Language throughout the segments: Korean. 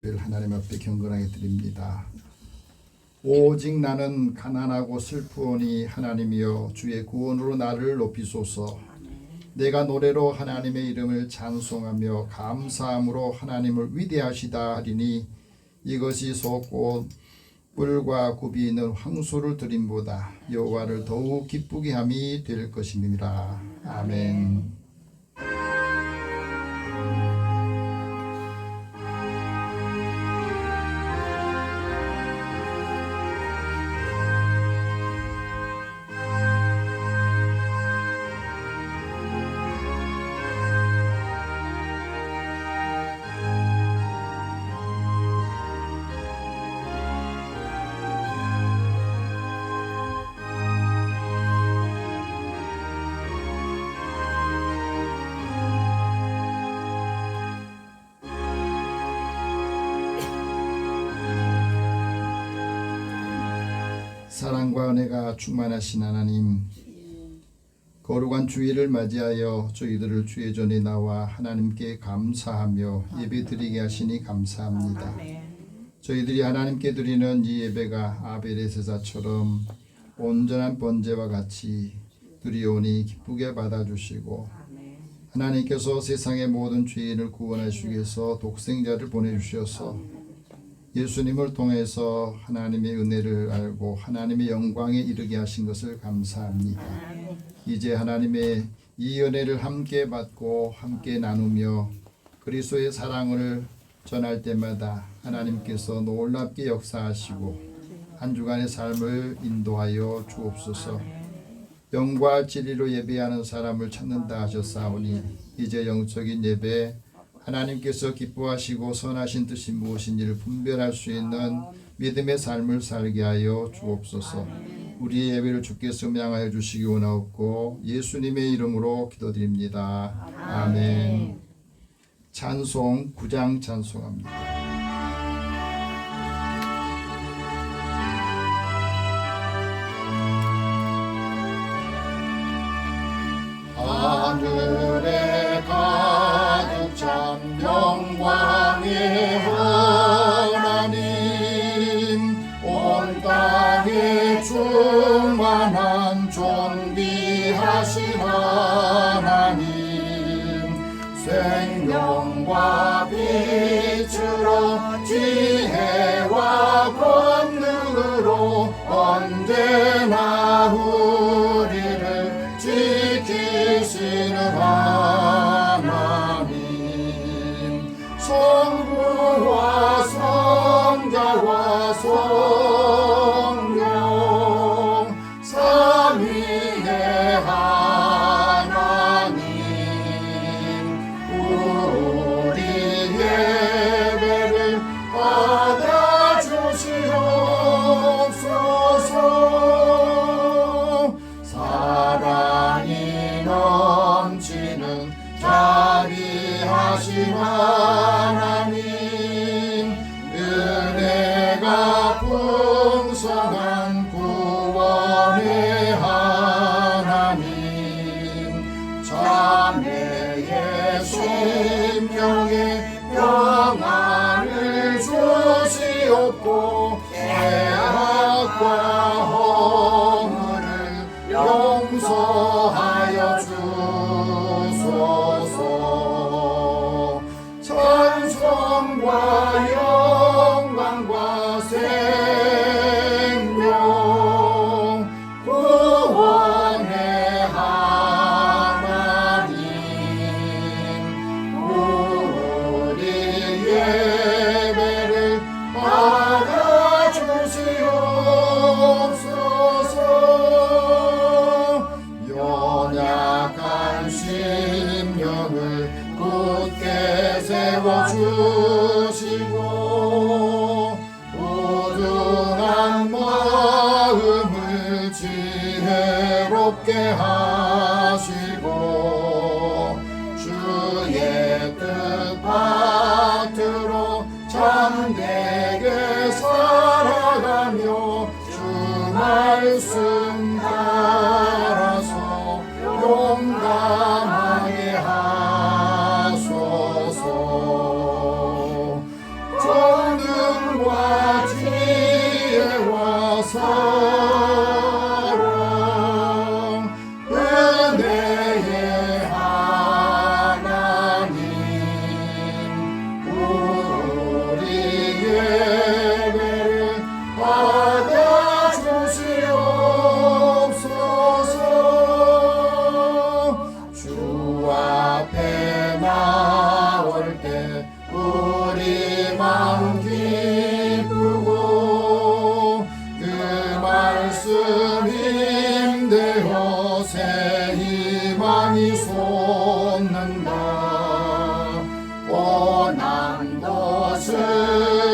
하나님 앞에 경건하게 드립니다. 오직 나는 가난하고 슬프오니 하나님이여 주의 구원으로 나를 높이소서. 내가 노래로 하나님의 이름을 찬송하며 감사함으로 하나님을 위대하시다 하리니 이것이 솟고 뿔과 굽이 있는 황소를 드림보다 여호와를 더욱 기쁘게 함이 될 것입니다. 아멘. 사랑과 은혜가 충만하신 하나님, 거룩한 주일을 맞이하여 저희들을 주의 전에 나와 하나님께 감사하며 예배드리게 하시니 감사합니다. 저희들이 하나님께 드리는 이 예배가 아벨의 제사처럼 온전한 번제와 같이 드리오니 기쁘게 받아주시고, 하나님께서 세상의 모든 죄인을 구원하시기 위해서 독생자를 보내주셔서 예수님을 통해서 하나님의 은혜를 알고 하나님의 영광에 이르게 하신 것을 감사합니다. 이제 하나님의 이 은혜를 함께 받고 함께 나누며 그리스도의 사랑을 전할 때마다 하나님께서 놀랍게 역사하시고 한 주간의 삶을 인도하여 주옵소서. 영과 진리로 예배하는 사람을 찾는다 하셨사오니 이제 영적인 예배, 하나님께서 기뻐하시고 선하신 뜻이 무엇인지를 분별할 수 있는 믿음의 삶을 살게 하여 주옵소서. 우리의 예배를 주께 성량하여 주시기 원하옵고 예수님의 이름으로 기도드립니다. 아멘. 찬송 9장 찬송합니다. 하늘에 가득 찬 영광의 하나님, 온 땅에 충만한 존귀하신 하나님, 생명과 빛으로 지혜와 권능으로 언제나 우리를 지키시는 하나님, 성부와 성자와 성령 삼위의 하나님, 우리 예배를 받아주시옵소서. 사랑이 넘치는 자비하신 하나님, 은혜가 풍성한 구원의 하나님, 자매의 심령에 평안을 주시옵고 죄악과 허물을 용서하여 주소서. 찬송과 영광과 생명 구원의 하나님, 우리 예배를 받아주시옵소서. 연약한 심령을 굳게 세워주시고 우둔한 마음을 지혜롭게 하시고 주의 뜻 받들어 참되게 살아가며 주 말씀 따라서 용감하게 하소서.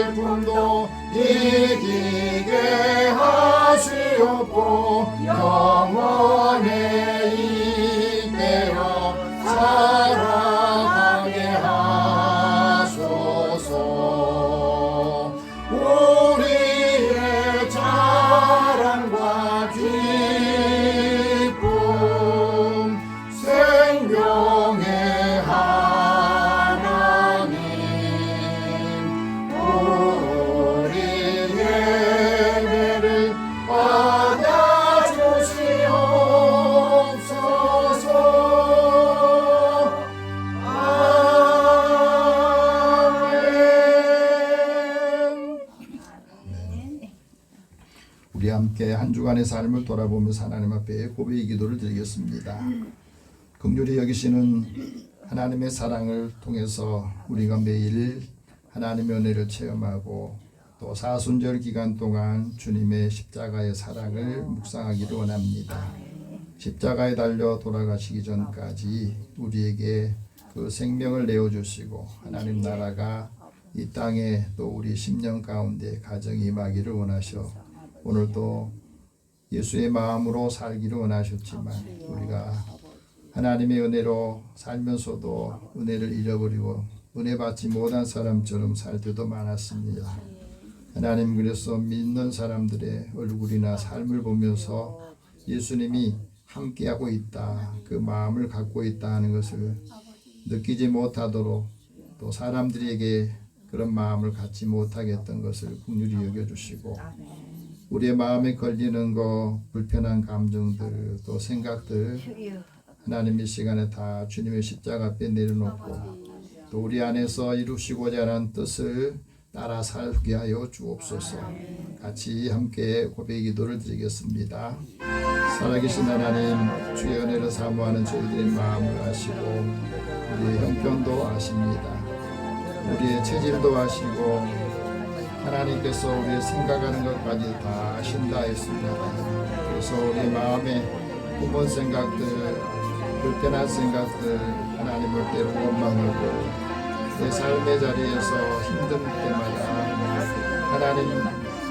슬픔도 이기게 하시옵고 영원에 이대어 살아가게 하소서. 우리의 자랑과 기쁨 생명의 하나님 우리 예배를 받아주시옵소서. 아멘. 우리 함께 한 주간의 삶을 돌아보면서 하나님 앞에 고백의 기도를 드리겠습니다. 긍휼히 여기시는 하나님의 사랑을 통해서 우리가 매일 하나님의 은혜를 체험하고 또 사순절 기간 동안 주님의 십자가의 사랑을 묵상하기를 원합니다. 십자가에 달려 돌아가시기 전까지 우리에게 그 생명을 내어주시고 하나님 나라가 이 땅에 또 우리 심령 가운데 가정이 임하기를 원하셔 오늘도 예수의 마음으로 살기를 원하셨지만 우리가 하나님의 은혜로 살면서도 은혜를 잃어버리고 은혜 받지 못한 사람처럼 살 때도 많았습니다. 하나님 그래서 믿는 사람들의 얼굴이나 삶을 보면서 예수님이 함께하고 있다 그 마음을 갖고 있다 하는 것을 느끼지 못하도록 또 사람들에게 그런 마음을 갖지 못하게 했던 것을 긍휼히 여겨주시고 우리의 마음에 걸리는 거 불편한 감정들 또 생각들 하나님 이 시간에 다 주님의 십자가 앞에 내려놓고 또 우리 안에서 이루시고자 하는 뜻을 따라 살게 하여 주옵소서. 같이 함께 고백의 기도를 드리겠습니다. 살아계신 하나님 주의 은혜를 사모하는 저희들의 마음을 아시고 우리의 형편도 아십니다. 우리의 체질도 아시고 하나님께서 우리의 생각하는 것까지 다 아신다 했습니다. 그래서 우리의 마음에 품은 생각들 불편한 생각들 하나님을 때로 원망하고 내 삶의 자리에서 힘든 때마다 하나님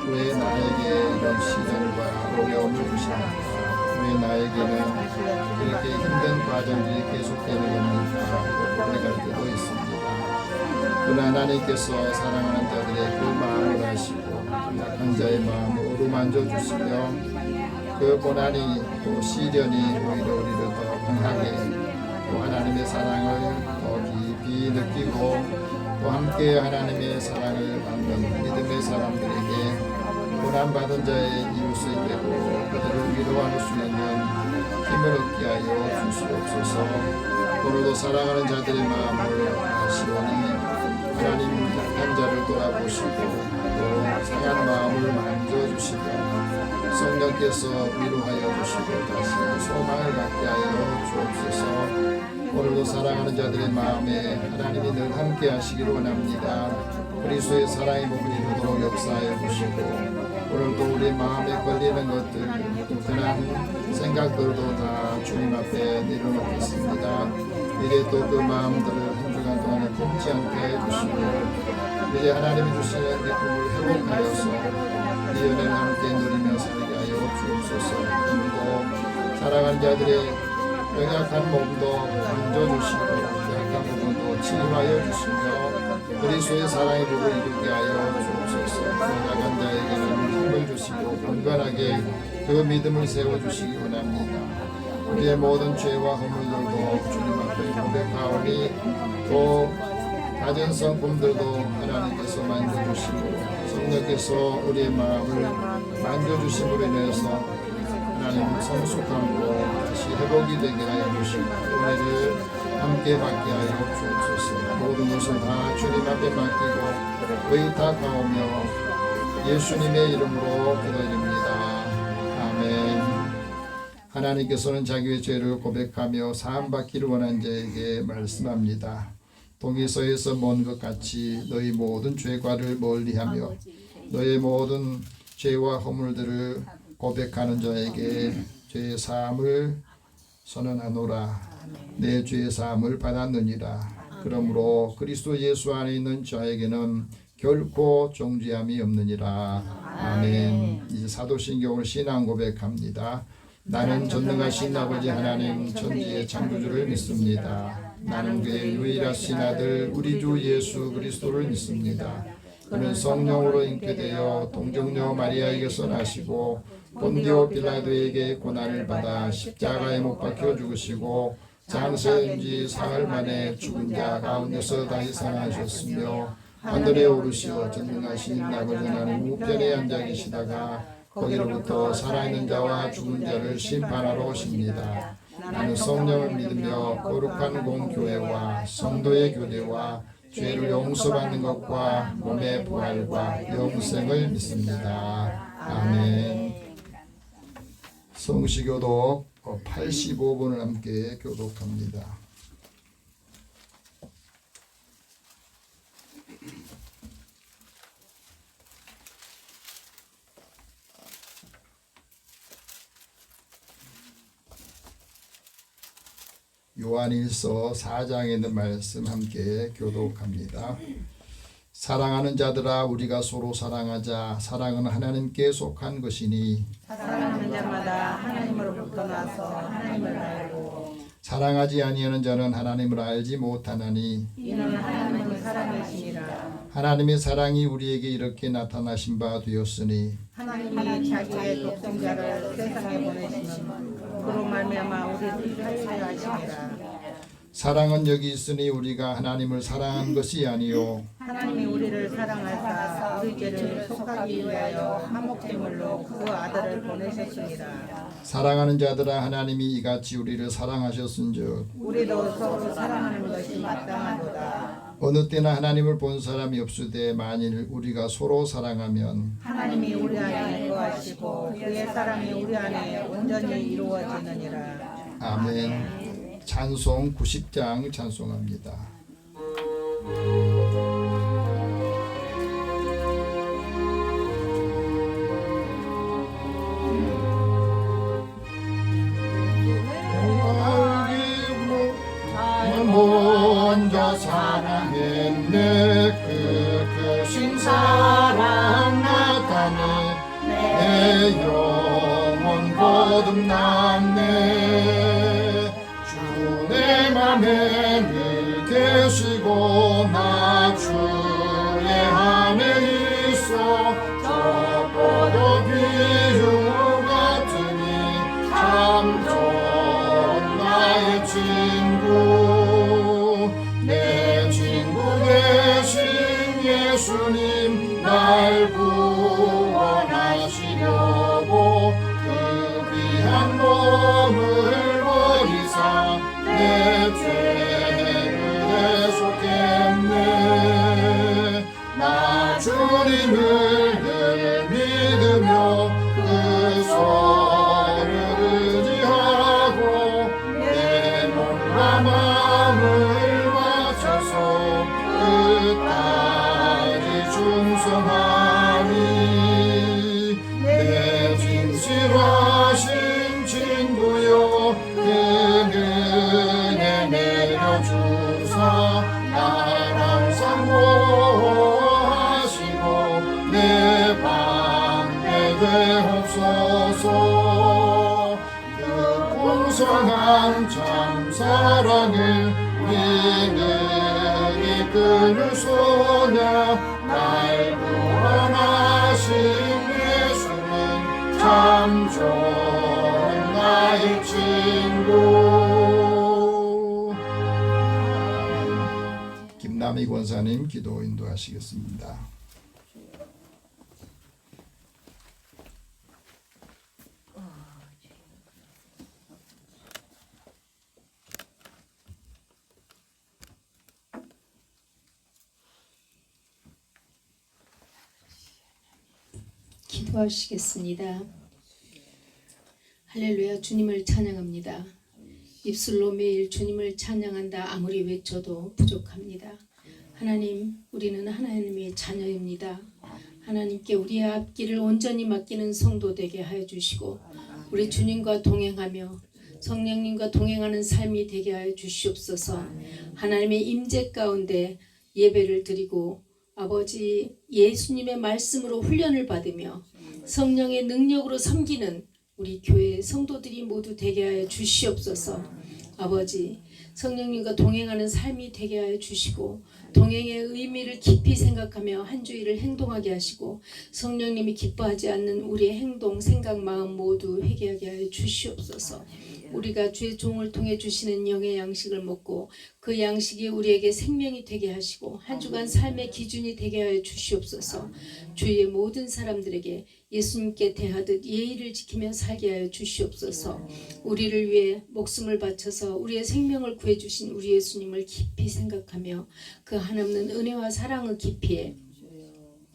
왜 나에게 이런 시련과 어려움을 주십니까? 왜 나에게는 이렇게 힘든 과정들이 계속되는 겁니까? 고백할 때도 있습니다. 그러나 하나님께서 사랑하는 자들의 그 마음을 아시고 약한 자의 마음을 어루만져 주시며 그 고난이 또 시련이 오히려 우리를 더 강하게 또 하나님의 사랑을 더 깊이 느끼고 또 함께 하나님의 사랑을 받는 믿음의 사람들에게 고난받은 자의 이웃이 되고 그들을 위로할 수 있는 힘을 얻게 하여 주시옵소서. 오늘도 사랑하는 자들의 마음을 아시오니 하나님 약한 자를 돌아보시고 또 상한 마음을 만져주시고 성령께서 위로하여 주시고 다시 소망을 갖게 하여 주옵소서. 오늘도 사랑하는 자들의 마음에 하나님이 늘 함께 하시기를 원합니다. 그리스도의 사랑의 복을 이루도록 역사하여 주시고 오늘도 우리 마음에 걸리는 것들 불편한 생각들도 다 주님 앞에 내려놓겠습니다. 이제 또 그 마음들을 한 주간 동안에 품지 않게 해주시고 이제 하나님이 주시는 기쁨을 회복하여서 이 은혜를 함께 누리며 살게 하여 주옵소서. 오늘도 사랑하는 자들의 연약한 몸도 만져주시고 약한 부분도 치유하여 주시며 그리스도의 사랑의 복을 이루게 하여 주옵소서. 연약한 자에게는 힘을 주시고 건강하게 그 믿음을 세워주시기 원합니다. 우리의 모든 죄와 허물들도 주님 앞에 고백하오니 또 가진 성품들도 하나님께서 만져주시고 성령께서 우리의 마음을 만져주심으로 인해서 하나님 성숙하고 다시 회복이 되게 하여 주시고 은혜를 함께 받게 하여 주옵소서. 모든 것을 다 주님 앞에 맡기고 의탁하오며 예수님의 이름으로 기도드립니다. 아멘. 하나님께서는 자기의 죄를 고백하며 사함받기를 원한 자에게 말씀합니다. 동에서에서 먼 것 같이 너희 모든 죄과를 멀리하며 너의 모든 죄와 허물들을 고백하는 자에게 죄의 사함을 선언하노라. 내 죄의 사함을 받았느니라. 그러므로 그리스도 예수 안에 있는 자에게는 결코 정죄함이 없느니라. 아멘. 이제 사도신경을 신앙 고백합니다. 나는 전능하신 아버지 하나님 천지의 창조주를 믿습니다. 나는 그의 유일하신 아들 우리 주 예수 그리스도를 믿습니다. 그는 성령으로 잉태되어 동정녀 마리아에게서 나시고 본디오 빌라도에게 고난을 받아 십자가에 못 박혀 죽으시고 장사인 지 사흘 만에 죽은 자 가운데서 다시 살아나셨으며 하늘에 오르시어 전능하신 아버지 하나님 우편에 앉아 계시다가 거기로부터 살아있는 자와 죽은 자를 심판하러 오십니다. 나는 성령을 믿으며 거룩한 공교회와 성도의 교제와 죄를 용서받는 것과 몸의 부활과 영생을 믿습니다. 아멘. 성시교독 85번을 함께 교독합니다. 요한일서 4장에 있는 말씀 함께 교독합니다. 사랑하는 자들아 우리가 서로 사랑하자. 사랑은 하나님께 속한 것이니 사랑하는 자마다 하나님으로부터 나서 하나님을 알고 사랑하지 아니하는 자는 하나님을 알지 못하나니 이는 하나님은 사랑이시니라. 하나님의 사랑이 우리에게 이렇게 나타나신 바 되었으니 하나님이 자기의 독생자를 세상에 보내시는 그로 말미암아 우리를 살려 하시니라. 사랑은 여기 있으니 우리가 하나님을 사랑한 것이 아니요 하나님이 우리를 사랑하사 우리 죄를 속하기 위하여 한목제물로 그 아들을 보내셨습니다. 사랑하는 자들아 하나님이 이같이 우리를 사랑하셨은즉 우리도 서로 사랑하는 것이 마땅하도다. 어느 때나 하나님을 본 사람이 없으되 만일 우리가 서로 사랑하면 하나님이 우리 안에 거하시고 그의 사랑이 우리 안에 온전히 이루어지느니라. 아멘. 찬송 90장 찬송합니다. 먼저 사랑했네. 그 크신 사랑 나타내 내 영혼 거듭났네. 주 내 맘에 늘 계시고 나 주의 안에 있어 저 포도 비유 같으니 참 좋은 나의 친구. 내 친구 되신 예수님 날 구원하시려고 그 귀한 몸을 버리사 내 죄를 대속했네. 나 주님을 늘 믿으며 그 손을 의지하고 내 몸과 마음을 맞춰서 끝까지 충성하니 내 진실하신 친구여 은혜 내려주사 날 항상 보호하시고 내 방패 되옵소서. 그 풍성한 참 사랑을 우리는 이끌을 소냐. 날 구원하신 예수는 참 좋은 나의 친구. 김남희 권사님 기도 인도하시겠습니다. 기도하시겠습니다. 할렐루야. 주님을 찬양합니다. 입술로 매일 주님을 찬양한다 아무리 외쳐도 부족합니다. 하나님, 우리는 하나님의 자녀입니다. 하나님께 우리의 앞길을 온전히 맡기는 성도 되게 하여 주시고 우리 주님과 동행하며 성령님과 동행하는 삶이 되게 하여 주시옵소서. 하나님의 임재 가운데 예배를 드리고 아버지, 예수님의 말씀으로 훈련을 받으며 성령의 능력으로 섬기는 우리 교회 성도들이 모두 되게 하여 주시옵소서. 아버지, 성령님과 동행하는 삶이 되게 하여 주시고 동행의 의미를 깊이 생각하며 한 주일을 행동하게 하시고 성령님이 기뻐하지 않는 우리의 행동, 생각, 마음 모두 회개하게 하여 주시옵소서. 우리가 주의 종을 통해 주시는 영의 양식을 먹고 그 양식이 우리에게 생명이 되게 하시고 한 주간 삶의 기준이 되게 하여 주시옵소서. 주위의 모든 사람들에게 예수님께 대하듯 예의를 지키며 살게 하여 주시옵소서. 우리를 위해 목숨을 바쳐서 우리의 생명을 구해주신 우리 예수님을 깊이 생각하며 그 한없는 은혜와 사랑의 깊이에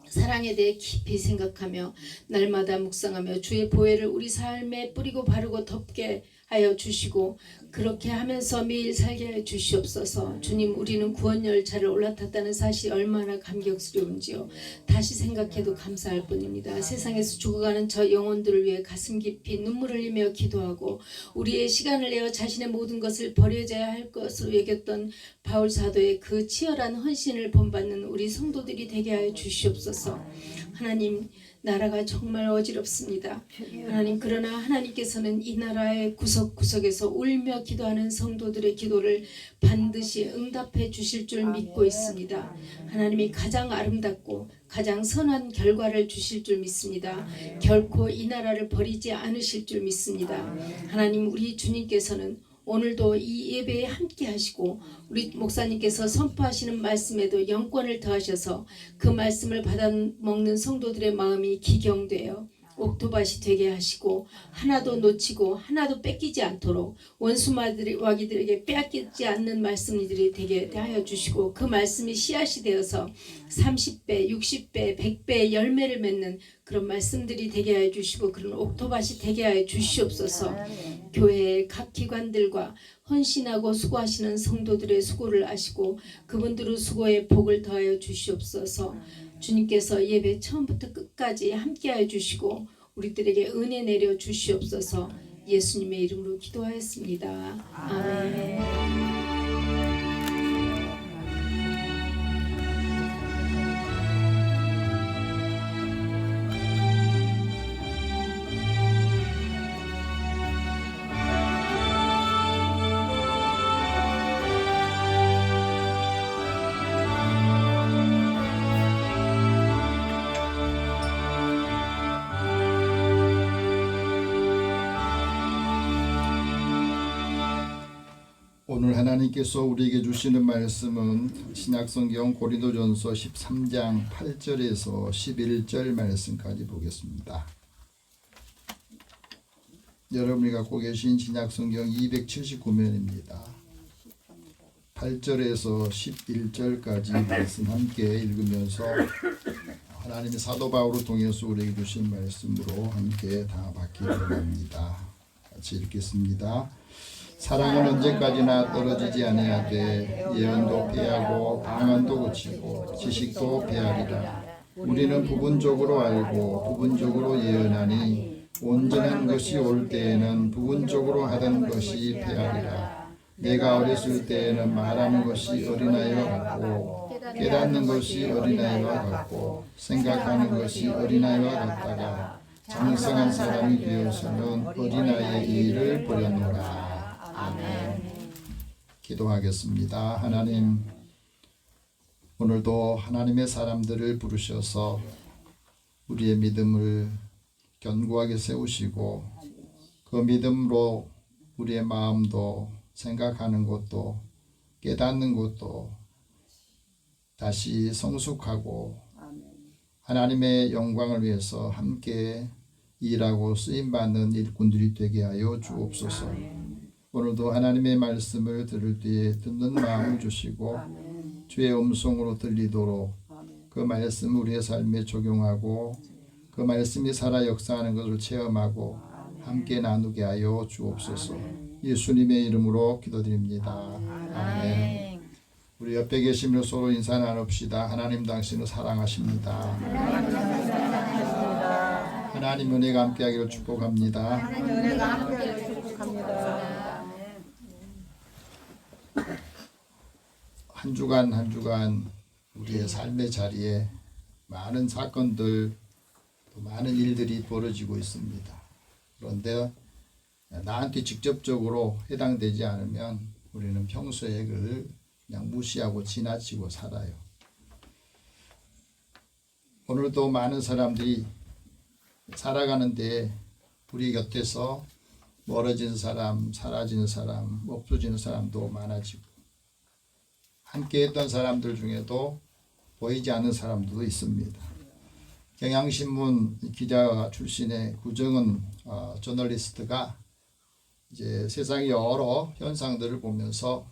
사랑에 대해 깊이 생각하며 날마다 묵상하며 주의 보혜를 우리 삶에 뿌리고 바르고 덮게 하여 주시고 그렇게 하면서 매일 살게 하여 주시옵소서. 주님, 우리는 구원 열차를 올라탔다는 사실이 얼마나 감격스러운지요. 다시 생각해도 감사할 뿐입니다. 세상에서 죽어가는 저 영혼들을 위해 가슴 깊이 눈물을 흘리며 기도하고 우리의 시간을 내어 자신의 모든 것을 버려져야 할 것으로 여겼던 바울 사도의 그 치열한 헌신을 본받는 우리 성도들이 되게 하여 주시옵소서. 하나님, 나라가 정말 어지럽습니다. 하나님, 그러나 하나님께서는 이 나라의 구석구석에서 울며 기도하는 성도들의 기도를 반드시 응답해 주실 줄 믿고 있습니다. 하나님이 가장 아름답고 가장 선한 결과를 주실 줄 믿습니다. 결코 이 나라를 버리지 않으실 줄 믿습니다. 하나님, 우리 주님께서는 오늘도 이 예배에 함께 하시고 우리 목사님께서 선포하시는 말씀에도 영권을 더하셔서 그 말씀을 받아 먹는 성도들의 마음이 기경되어 옥토밭이 되게 하시고 하나도 놓치고 하나도 뺏기지 않도록 원수마귀들에게 빼앗기지 않는 말씀들이 되게 하여 주시고 그 말씀이 씨앗이 되어서 30배, 60배, 100배의 열매를 맺는 그런 말씀들이 되게 하여 주시고 그런 옥토밭이 되게 하여 주시옵소서. 교회의 각 기관들과 헌신하고 수고하시는 성도들의 수고를 아시고 그분들의 수고에 복을 더하여 주시옵소서. 주님께서 예배 처음부터 끝까지 함께하여 주시고 우리들에게 은혜 내려 주시옵소서. 예수님의 이름으로 기도하였습니다. 아멘. 오늘 하나님께서 우리에게 주시는 말씀은 신약성경 고린도전서 13장 8절에서 11절 말씀까지 보겠습니다. 여러분이 갖고 계신 신약성경 279면입니다. 8절에서 11절까지 말씀 함께 읽으면서 하나님의 사도 바울을 통해서 우리에게 주신 말씀으로 함께 다 받기 원합니다. 같이 읽겠습니다. 사랑은 언제까지나 떨어지지 아니하되 예언도 패하고 방언도 그치고 지식도 패하리라. 우리는 부분적으로 알고 부분적으로 예언하니 온전한 것이 올 때에는 부분적으로 하던 것이 패하리라. 내가 어렸을 때에는 말하는 것이 어린아이와 같고 깨닫는 것이 어린아이와 같고 생각하는 것이 어린아이와 같다가 장성한 사람이 되어서는 어린아이의 일을 버렸노라. 아멘. 기도하겠습니다. 하나님, 오늘도 하나님의 사람들을 부르셔서 우리의 믿음을 견고하게 세우시고 그 믿음으로 우리의 마음도 생각하는 것도 깨닫는 것도 다시 성숙하고 하나님의 영광을 위해서 함께 일하고 쓰임받는 일꾼들이 되게 하여 주옵소서. 오늘도 하나님의 말씀을 들을 때에 듣는 마음을 주시고 주의 음성으로 들리도록 그 말씀을 우리의 삶에 적용하고 그 말씀이 살아 역사하는 것을 체험하고 함께 나누게 하여 주옵소서. 예수님의 이름으로 기도드립니다. 아멘. 우리 옆에 계시며 서로 인사 나눕시다. 하나님 당신을 사랑하십니다. 하나님 은혜가 함께하기를 축복합니다. 하나님 은혜가 함께하기를 축복합니다. 한 주간 우리의 삶의 자리에 많은 사건들, 또 많은 일들이 벌어지고 있습니다. 그런데 나한테 직접적으로 해당되지 않으면 우리는 평소에 그걸 그냥 무시하고 지나치고 살아요. 오늘도 많은 사람들이 살아가는데 우리 곁에서 멀어진 사람, 사라진 사람, 없어지는 사람도 많아지고 함께 했던 사람들 중에도 보이지 않는 사람도 있습니다. 경향신문 기자 출신의 구정은 저널리스트가 이제 세상의 여러 현상들을 보면서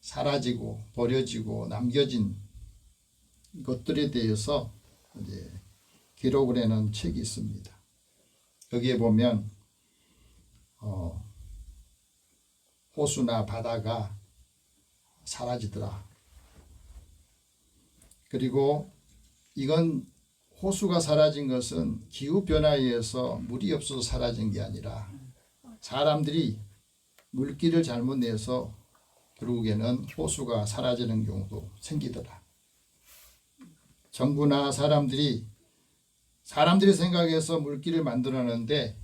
사라지고 버려지고 남겨진 것들에 대해서 이제 기록을 해놓은 책이 있습니다. 여기에 보면 호수나 바다가 사라지더라. 그리고 이건 호수가 사라진 것은 기후변화에 의해서 물이 없어서 사라진 게 아니라 사람들이 물길을 잘못 내서 결국에는 호수가 사라지는 경우도 생기더라. 정부나 사람들이 생각해서 물길을 만들었는데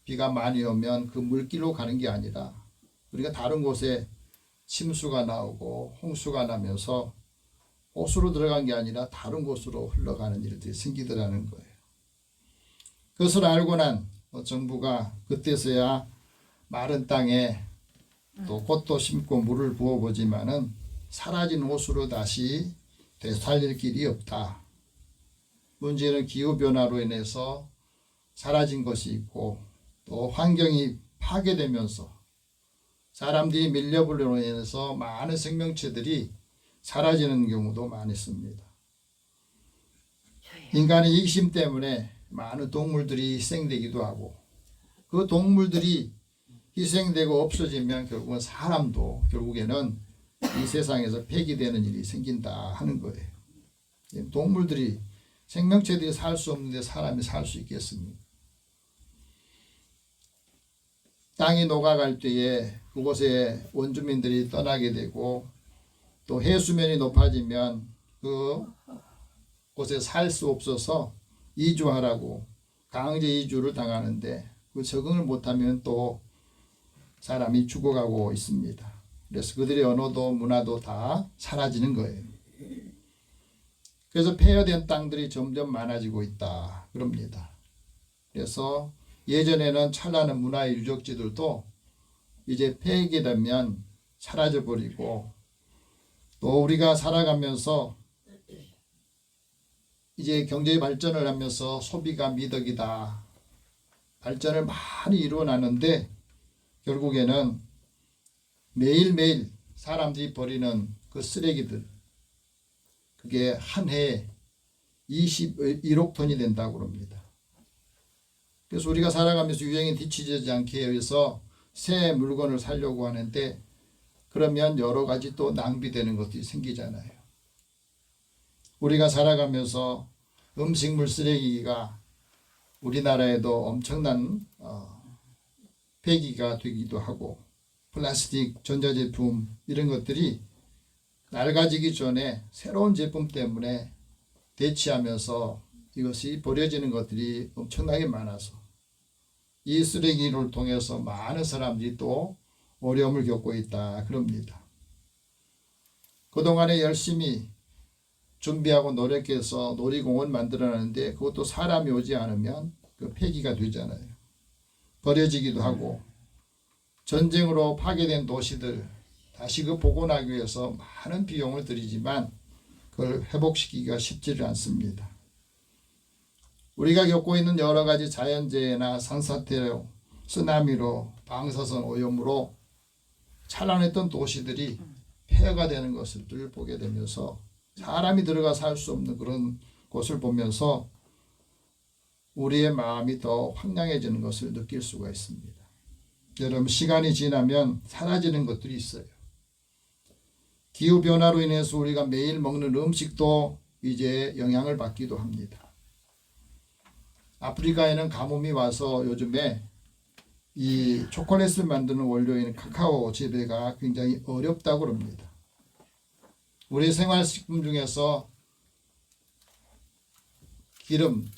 비가 많이 오면 그 물길로 가는 게 아니라 우리가 다른 곳에 침수가 나오고 홍수가 나면서 호수로 들어간 게 아니라 다른 곳으로 흘러가는 일들이 생기더라는 거예요. 그것을 알고 난 정부가 그때서야 마른 땅에 또 꽃도 심고 물을 부어보지만은 사라진 호수로 다시 되살릴 길이 없다. 문제는 기후변화로 인해서 사라진 것이 있고 또 환경이 파괴되면서 사람들이 밀려불로 인해서 많은 생명체들이 사라지는 경우도 많이 있습니다. 인간의 이기심 때문에 많은 동물들이 희생되기도 하고 그 동물들이 희생되고 없어지면 결국은 사람도 결국에는 이 세상에서 폐기되는 일이 생긴다 하는 거예요. 동물들이 생명체들이 살 수 없는데 사람이 살 수 있겠습니까? 땅이 녹아갈 때에 그곳에 원주민들이 떠나게 되고 또 해수면이 높아지면 그곳에 살 수 없어서 이주하라고 강제 이주를 당하는데 그 적응을 못하면 또 사람이 죽어가고 있습니다. 그래서 그들의 언어도 문화도 다 사라지는 거예요. 그래서 폐허된 땅들이 점점 많아지고 있다 그럽니다. 그래서 예전에는 찬란한 문화의 유적지들도 이제 폐기되면 사라져버리고 또 우리가 살아가면서 이제 경제 발전을 하면서 소비가 미덕이다. 발전을 많이 이루어나는데 결국에는 매일매일 사람들이 버리는 그 쓰레기들 그게 한 해에 21억 톤이 된다고 합니다. 그래서 우리가 살아가면서 유행에 뒤처지지 않게 위해서 새 물건을 사려고 하는데 그러면 여러 가지 또 낭비되는 것들이 생기잖아요. 우리가 살아가면서 음식물 쓰레기가 우리나라에도 엄청난 폐기가 되기도 하고 플라스틱, 전자제품 이런 것들이 낡아지기 전에 새로운 제품 때문에 대치하면서 이것이 버려지는 것들이 엄청나게 많아서 이 쓰레기를 통해서 많은 사람들이 또 어려움을 겪고 있다 그럽니다. 그동안에 열심히 준비하고 노력해서 놀이공원 만들어놨는데 그것도 사람이 오지 않으면 그 폐기가 되잖아요. 버려지기도 하고 전쟁으로 파괴된 도시들 다시 그 복원하기 위해서 많은 비용을 들이지만 그걸 회복시키기가 쉽지를 않습니다. 우리가 겪고 있는 여러 가지 자연재해나 산사태로 쓰나미로 방사선 오염으로 찬란했던 도시들이 폐허가 되는 것을 늘 보게 되면서 사람이 들어가 살 수 없는 그런 곳을 보면서 우리의 마음이 더 황량해지는 것을 느낄 수가 있습니다. 여러분 시간이 지나면 사라지는 것들이 있어요. 기후변화로 인해서 우리가 매일 먹는 음식도 이제 영향을 받기도 합니다. 아프리카에는 가뭄이 와서 요즘에 이 초콜릿을 만드는 원료인 카카오 재배가 굉장히 어렵다고 합니다. 우리 생활식품 중에서 기름,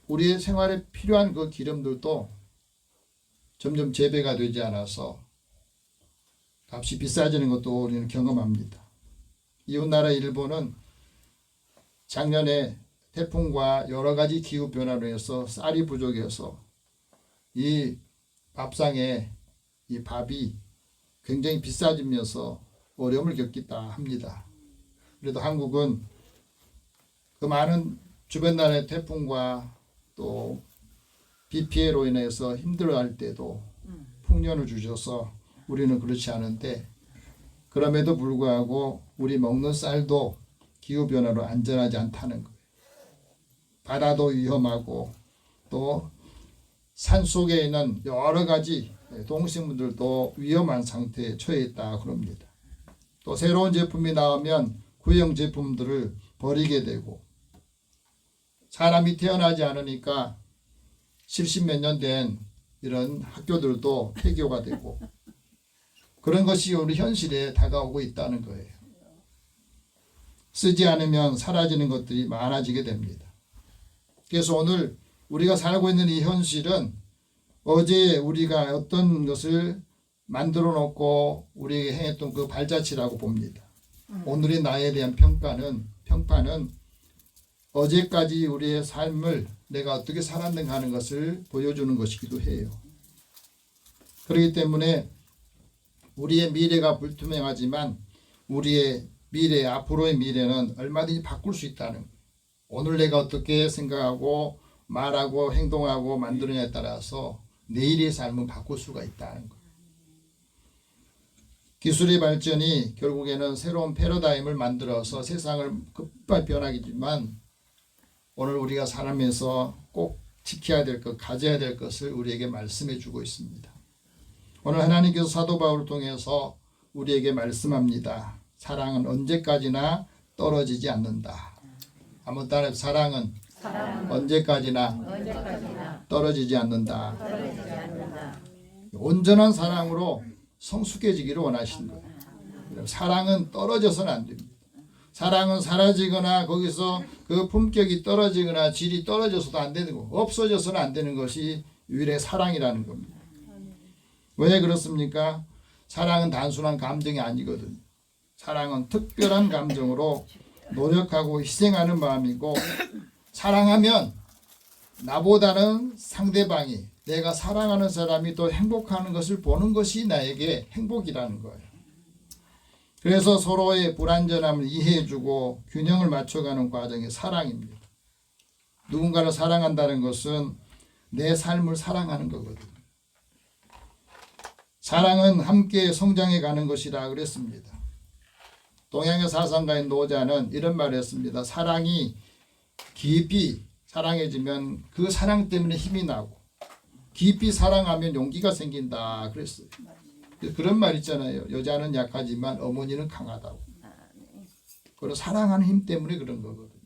우리의 생활에 필요한 그 기름들도 점점 재배가 되지 않아서 값이 비싸지는 것도 우리는 경험합니다. 이웃나라 일본은 작년에 태풍과 여러 가지 기후 변화로 해서 쌀이 부족해서 이 밥상에 이 밥이 굉장히 비싸지면서 어려움을 겪겠다 합니다. 그래도 한국은 그 많은 주변 나라의 태풍과 또 비 피해로 인해서 힘들어할 때도 풍년을 주셔서 우리는 그렇지 않은데, 그럼에도 불구하고 우리 먹는 쌀도 기후변화로 안전하지 않다는 거예요. 바다도 위험하고 또 산속에 있는 여러 가지 동식물들도 위험한 상태에 처해 있다 그럽니다. 또 새로운 제품이 나오면 구형 제품들을 버리게 되고, 사람이 태어나지 않으니까 70몇 년 된 이런 학교들도 폐교가 되고, 그런 것이 우리 현실에 다가오고 있다는 거예요. 쓰지 않으면 사라지는 것들이 많아지게 됩니다. 그래서 오늘 우리가 살고 있는 이 현실은 어제 우리가 어떤 것을 만들어 놓고 우리에게 행했던 그 발자취라고 봅니다. 오늘의 나에 대한 평판은 어제까지 우리의 삶을 내가 어떻게 살았는가 하는 것을 보여주는 것이기도 해요. 그렇기 때문에 우리의 미래가 불투명하지만 우리의 미래, 앞으로의 미래는 얼마든지 바꿀 수 있다는 거예요. 오늘 내가 어떻게 생각하고 말하고 행동하고 만드느냐에 따라서 내일의 삶은 바꿀 수가 있다는 거예요. 기술의 발전이 결국에는 새로운 패러다임을 만들어서 세상을 급발 변하겠지만, 오늘 우리가 살아면서 꼭 지켜야 될 것, 가져야 될 것을 우리에게 말씀해 주고 있습니다. 오늘 하나님께서 사도 바울을 통해서 우리에게 말씀합니다. 사랑은 언제까지나 떨어지지 않는다. 한번 따라해. 사랑은 언제까지나 떨어지지 않는다. 온전한 사랑으로 성숙해지기를 원하시는 거예요. 사랑은 떨어져서는 안 됩니다. 사랑은 사라지거나 거기서 그 품격이 떨어지거나 질이 떨어져서도 안 되는 거, 없어져서는 안 되는 것이 유일의 사랑이라는 겁니다. 왜 그렇습니까? 사랑은 단순한 감정이 아니거든요. 사랑은 특별한 감정으로 노력하고 희생하는 마음이고, 사랑하면 나보다는 상대방이, 내가 사랑하는 사람이 더 행복하는 것을 보는 것이 나에게 행복이라는 거예요. 그래서 서로의 불완전함을 이해해주고 균형을 맞춰가는 과정이 사랑입니다. 누군가를 사랑한다는 것은 내 삶을 사랑하는 거거든요. 사랑은 함께 성장해 가는 것이라 그랬습니다. 동양의 사상가인 노자는 이런 말을 했습니다. 사랑이 깊이 사랑해지면 그 사랑 때문에 힘이 나고, 깊이 사랑하면 용기가 생긴다 그랬어요. 그런 말 있잖아요. 여자는 약하지만 어머니는 강하다고. 그런 사랑하는 힘 때문에 그런 거거든요.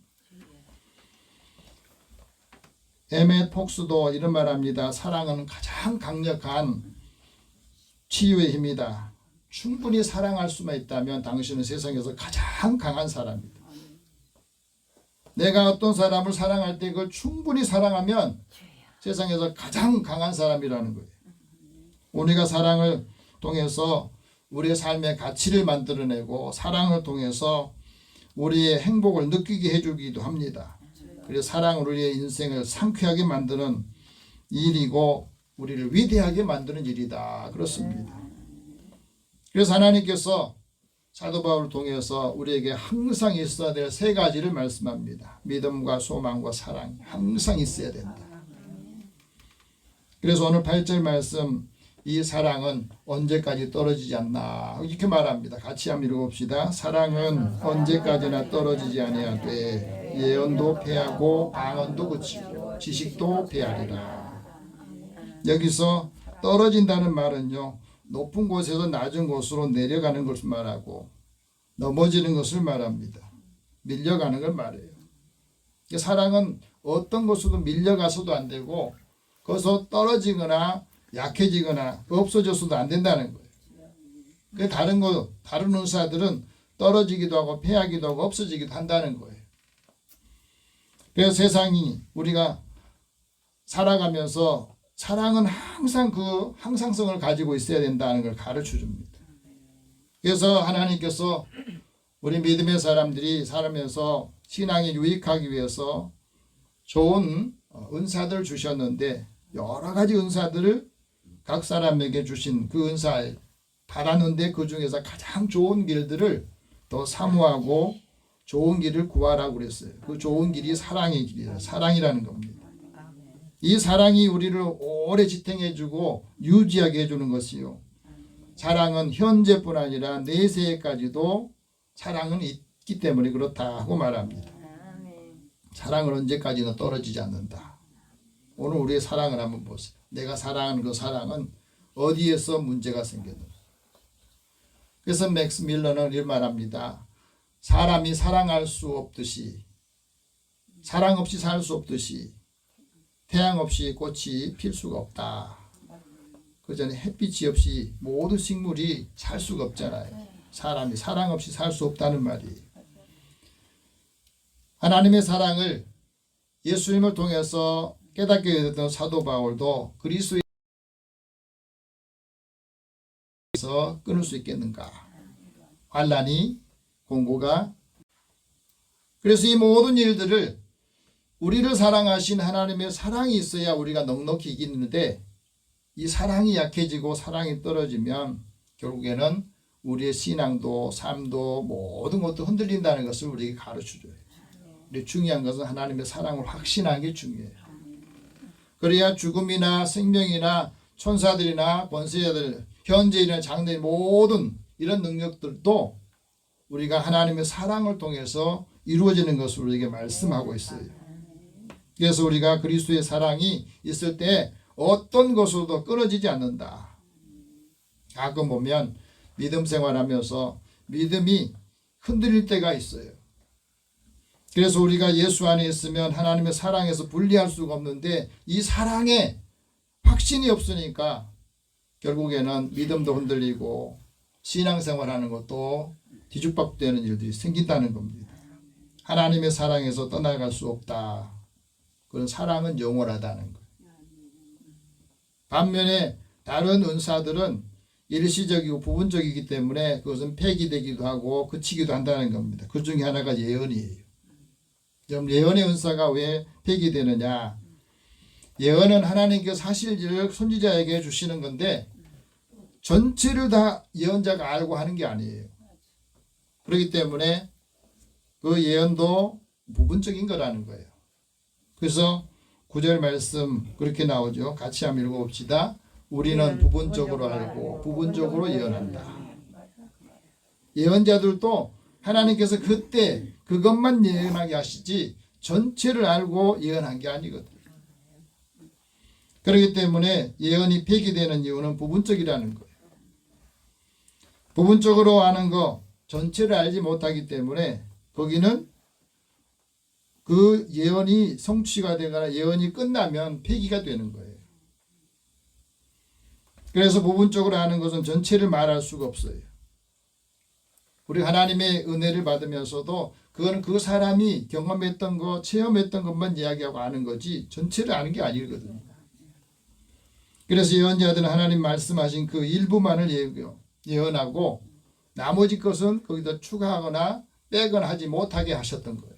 에멧 폭스도 이런 말합니다. 사랑은 가장 강력한 치유의 힘이다. 충분히 사랑할 수만 있다면 당신은 세상에서 가장 강한 사람이다. 내가 어떤 사람을 사랑할 때 그걸 충분히 사랑하면 세상에서 가장 강한 사람이라는 거예요. 우리가 사랑을 통해서 우리의 삶의 가치를 만들어내고, 사랑을 통해서 우리의 행복을 느끼게 해주기도 합니다. 그래서 사랑은 우리의 인생을 상쾌하게 만드는 일이고 우리를 위대하게 만드는 일이다 그렇습니다. 그래서 하나님께서 사도 바울을 통해서 우리에게 항상 있어야 될 세 가지를 말씀합니다. 믿음과 소망과 사랑이 항상 있어야 된다. 그래서 오늘 8절 말씀, 이 사랑은 언제까지 떨어지지 않나 이렇게 말합니다. 같이 한번 읽어봅시다. 사랑은 언제까지나 떨어지지 아니하되 예언도 패하고 방언도 그치고 지식도 패하리라. 여기서 떨어진다는 말은요, 높은 곳에서 낮은 곳으로 내려가는 것을 말하고 넘어지는 것을 말합니다. 밀려가는 걸 말해요. 사랑은 어떤 곳으로 밀려가서도 안 되고 거기서 떨어지거나 약해지거나 없어져서도 안 된다는 거예요. 그 다른 은사들은 떨어지기도 하고 패하기도 하고 없어지기도 한다는 거예요. 그래서 세상이 우리가 살아가면서 사랑은 항상 그 항상성을 가지고 있어야 된다는 걸 가르쳐 줍니다. 그래서 하나님께서 우리 믿음의 사람들이 살면서 신앙이 유익하기 위해서 좋은 은사들을 주셨는데 여러 가지 은사들을 각 사람에게 주신 그 은사에 바라는데 그 중에서 가장 좋은 길들을 더 사모하고 좋은 길을 구하라고 그랬어요. 그 좋은 길이 사랑의 길이에요. 사랑이라는 겁니다. 이 사랑이 우리를 오래 지탱해주고 유지하게 해주는 것이요. 사랑은 현재뿐 아니라 내세까지도 사랑은 있기 때문에 그렇다 하고 말합니다. 사랑은 언제까지나 떨어지지 않는다. 오늘 우리의 사랑을 한번 보세요. 내가 사랑하는 그 사랑은 어디에서 문제가 생겼는가. 그래서 맥스 밀러는 이렇게 말합니다. 사람이 사랑할 수 없듯이 사랑 없이 살 수 없듯이 태양 없이 꽃이 필 수가 없다. 그 전에 햇빛이 없이 모든 식물이 살 수가 없잖아요. 사람이 사랑 없이 살 수 없다는 말이에요. 하나님의 사랑을 예수님을 통해서 깨닫게 됐던 사도 바울도 그리스도에서 끊을 수 있겠는가? 환난이 공고가. 그래서 이 모든 일들을 우리를 사랑하신 하나님의 사랑이 있어야 우리가 넉넉히 이기는데 이 사랑이 약해지고 사랑이 떨어지면 결국에는 우리의 신앙도 삶도 모든 것도 흔들린다는 것을 우리에게 가르쳐줘요. 근데 중요한 것은 하나님의 사랑을 확신하는 게 중요해요. 그래야 죽음이나 생명이나 천사들이나 권세자들, 현재이나 장래 모든 이런 능력들도 우리가 하나님의 사랑을 통해서 이루어지는 것을 우리에게 말씀하고 있어요. 그래서 우리가 그리스도의 사랑이 있을 때 어떤 것으로도 끊어지지 않는다. 가끔 보면 믿음 생활하면서 믿음이 흔들릴 때가 있어요. 그래서 우리가 예수 안에 있으면 하나님의 사랑에서 분리할 수가 없는데 이 사랑에 확신이 없으니까 결국에는 믿음도 흔들리고 신앙생활하는 것도 뒤죽박죽되는 일들이 생긴다는 겁니다. 하나님의 사랑에서 떠나갈 수 없다. 그런 사랑은 영원하다는 거예요. 반면에 다른 은사들은 일시적이고 부분적이기 때문에 그것은 폐기되기도 하고 그치기도 한다는 겁니다. 그 중에 하나가 예언이에요. 그럼 예언의 은사가 왜 폐기되느냐? 예언은 하나님께서 사실 일을 선지자에게 주시는 건데 전체를 다 예언자가 알고 하는 게 아니에요. 그렇기 때문에 그 예언도 부분적인 거라는 거예요. 그래서 9절 말씀 그렇게 나오죠. 같이 한번 읽어봅시다. 우리는 부분적으로 알고 부분적으로 예언한다. 예언자들도 하나님께서 그때 그것만 예언하게 하시지 전체를 알고 예언한 게 아니거든요. 그렇기 때문에 예언이 폐기되는 이유는 부분적이라는 거예요. 부분적으로 아는 거 전체를 알지 못하기 때문에 거기는 그 예언이 성취가 되거나 예언이 끝나면 폐기가 되는 거예요. 그래서 부분적으로 아는 것은 전체를 말할 수가 없어요. 우리 하나님의 은혜를 받으면서도 그거는 그 사람이 경험했던 것, 체험했던 것만 이야기하고 아는 거지 전체를 아는 게 아니거든요. 그래서 예언자들은 하나님 말씀하신 그 일부만을 예언하고 나머지 것은 거기다 추가하거나 빼거나 하지 못하게 하셨던 거예요.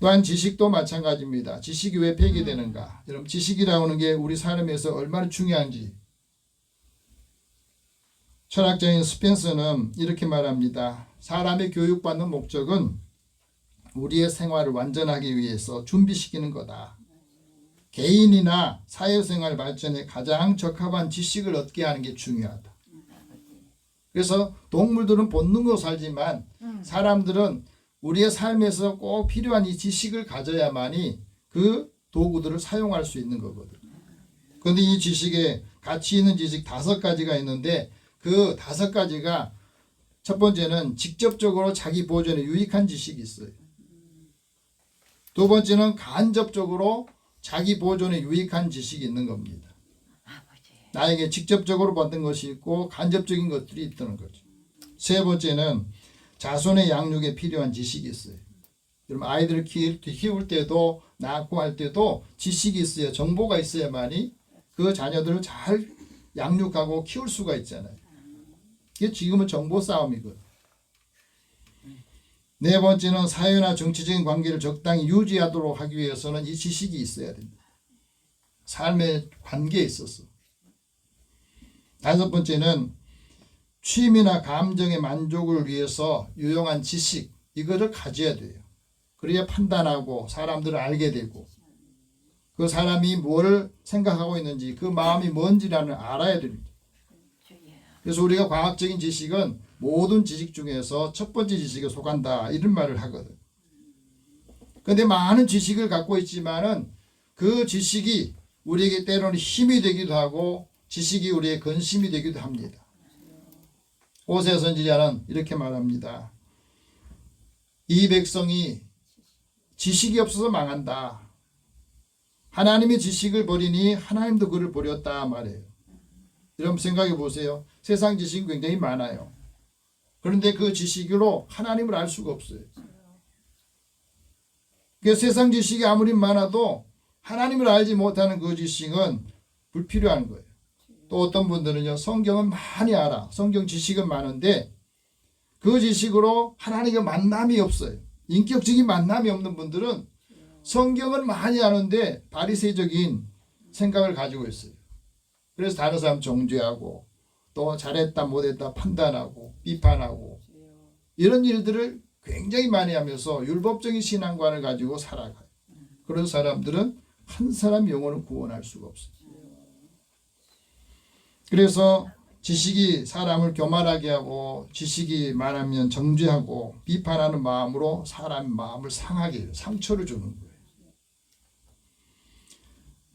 또한 지식도 마찬가지입니다. 지식이 왜 폐기되는가? 여러분 지식이라고 하는 게 우리 삶에서 얼마나 중요한지 철학자인 스펜서는 이렇게 말합니다. 사람의 교육받는 목적은 우리의 생활을 완전하기 위해서 준비시키는 거다. 개인이나 사회생활 발전에 가장 적합한 지식을 얻게 하는 게 중요하다. 그래서 동물들은 본능으로 살지만 사람들은 우리의 삶에서 꼭 필요한 이 지식을 가져야만이 그 도구들을 사용할 수 있는 거거든요. 그런데 이 지식에 가치 있는 지식 5가지가 있는데 그 5가지가 첫 번째는 직접적으로 자기 보존에 유익한 지식이 있어요. 두 번째는 간접적으로 자기 보존에 유익한 지식이 있는 겁니다. 나에게 직접적으로 받은 것이 있고 간접적인 것들이 있다는 거죠. 세 번째는 자손의 양육에 필요한 지식이 있어요. 여러분 아이들을 키울 때도 낳고 할 때도 지식이 있어야 정보가 있어야만이 그 자녀들을 잘 양육하고 키울 수가 있잖아요. 이게 지금은 정보 싸움이거든요. 네 번째는 사회나 정치적인 관계를 적당히 유지하도록 하기 위해서는 이 지식이 있어야 됩니다. 삶의 관계에 있어서. 다섯 번째는 취미나 감정의 만족을 위해서 유용한 지식 이거를 가져야 돼요. 그래야 판단하고 사람들을 알게 되고 그 사람이 뭘 생각하고 있는지 그 마음이 뭔지라는 알아야 됩니다. 그래서 우리가 과학적인 지식은 모든 지식 중에서 첫 번째 지식에 속한다 이런 말을 하거든. 그런데 많은 지식을 갖고 있지만은 그 지식이 우리에게 때로는 힘이 되기도 하고 지식이 우리의 근심이 되기도 합니다. 호세아 선지자는 이렇게 말합니다. 이 백성이 지식이 없어서 망한다. 하나님의 지식을 버리니 하나님도 그를 버렸다 말해요. 여러분 생각해 보세요. 세상 지식이 굉장히 많아요. 그런데 그 지식으로 하나님을 알 수가 없어요. 그 세상 지식이 아무리 많아도 하나님을 알지 못하는 그 지식은 불필요한 거예요. 또 어떤 분들은요, 성경은 많이 알아. 성경 지식은 많은데 그 지식으로 하나님과 만남이 없어요. 인격적인 만남이 없는 분들은 성경은 많이 아는데 바리새적인 생각을 가지고 있어요. 그래서 다른 사람 정죄하고 또 잘했다 못했다 판단하고 비판하고 이런 일들을 굉장히 많이 하면서 율법적인 신앙관을 가지고 살아가요. 그런 사람들은 한 사람 영혼을 구원할 수가 없어요. 그래서 지식이 사람을 교만하게 하고 지식이 많으면 정죄하고 비판하는 마음으로 사람의 마음을 상하게 해요. 상처를 주는 거예요.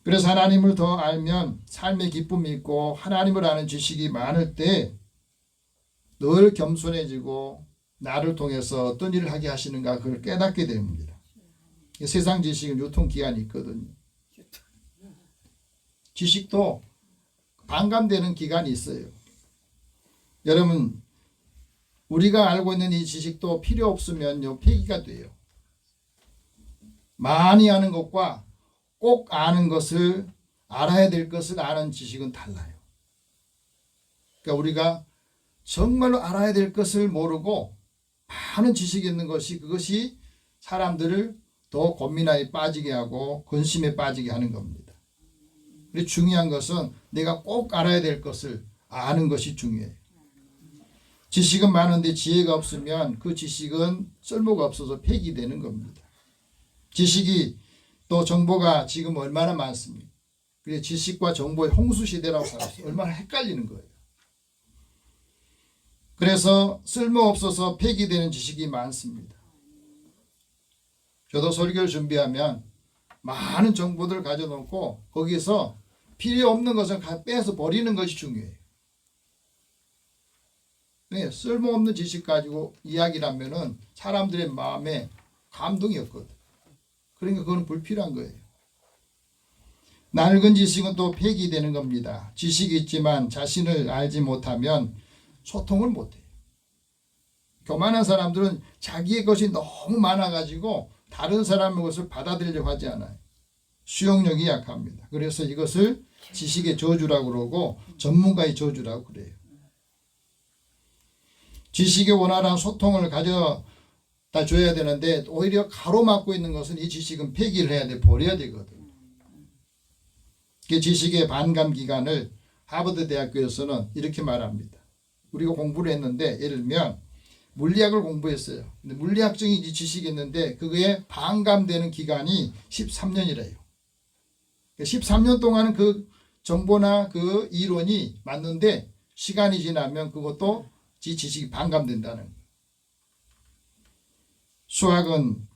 그래서 하나님을 더 알면 삶의 기쁨이 있고 하나님을 아는 지식이 많을 때 늘 겸손해지고 나를 통해서 어떤 일을 하게 하시는가 그걸 깨닫게 됩니다. 세상 지식은 유통기한이 있거든요. 지식도 반감되는 기간이 있어요. 여러분 우리가 알고 있는 이 지식도 필요 없으면요 폐기가 돼요. 많이 아는 것과 꼭 아는 것을 알아야 될 것을 아는 지식은 달라요. 그러니까 우리가 정말로 알아야 될 것을 모르고 많은 지식이 있는 것이 그것이 사람들을 더 고민에 빠지게 하고 근심에 빠지게 하는 겁니다. 그래서 중요한 것은 내가 꼭 알아야 될 것을 아는 것이 중요해요. 지식은 많은데 지혜가 없으면 그 지식은 쓸모가 없어서 폐기되는 겁니다. 지식이 또 정보가 지금 얼마나 많습니까? 그래서 지식과 정보의 홍수시대라고 살았어요. 얼마나 헷갈리는 거예요. 그래서 쓸모없어서 폐기되는 지식이 많습니다. 저도 설교를 준비하면 많은 정보들을 가져놓고 거기서 필요 없는 것을 빼서 버리는 것이 중요해요. 네, 쓸모없는 지식 가지고 이야기를 하면은 사람들의 마음에 감동이 없거든. 그러니까 그건 불필요한 거예요. 낡은 지식은 또 폐기되는 겁니다. 지식이 있지만 자신을 알지 못하면 소통을 못해요. 교만한 사람들은 자기의 것이 너무 많아가지고 다른 사람의 것을 받아들이려고 하지 않아요. 수용력이 약합니다. 그래서 이것을 지식의 저주라고 그러고 전문가의 저주라고 그래요. 지식의 원활한 소통을 가져다 줘야 되는데 오히려 가로막고 있는 것은 이 지식은 폐기를 해야 돼, 버려야 되거든. 그 지식의 반감 기간을 하버드 대학교에서는 이렇게 말합니다. 우리가 공부를 했는데 예를 들면 물리학을 공부했어요. 근데 물리학적인 지식이 있는데 그거에 반감되는 기간이 13년이래요. 13년 동안은 그 정보나 그 이론이 맞는데 시간이 지나면 그것도 지식이 반감된다는 거예요. 수학은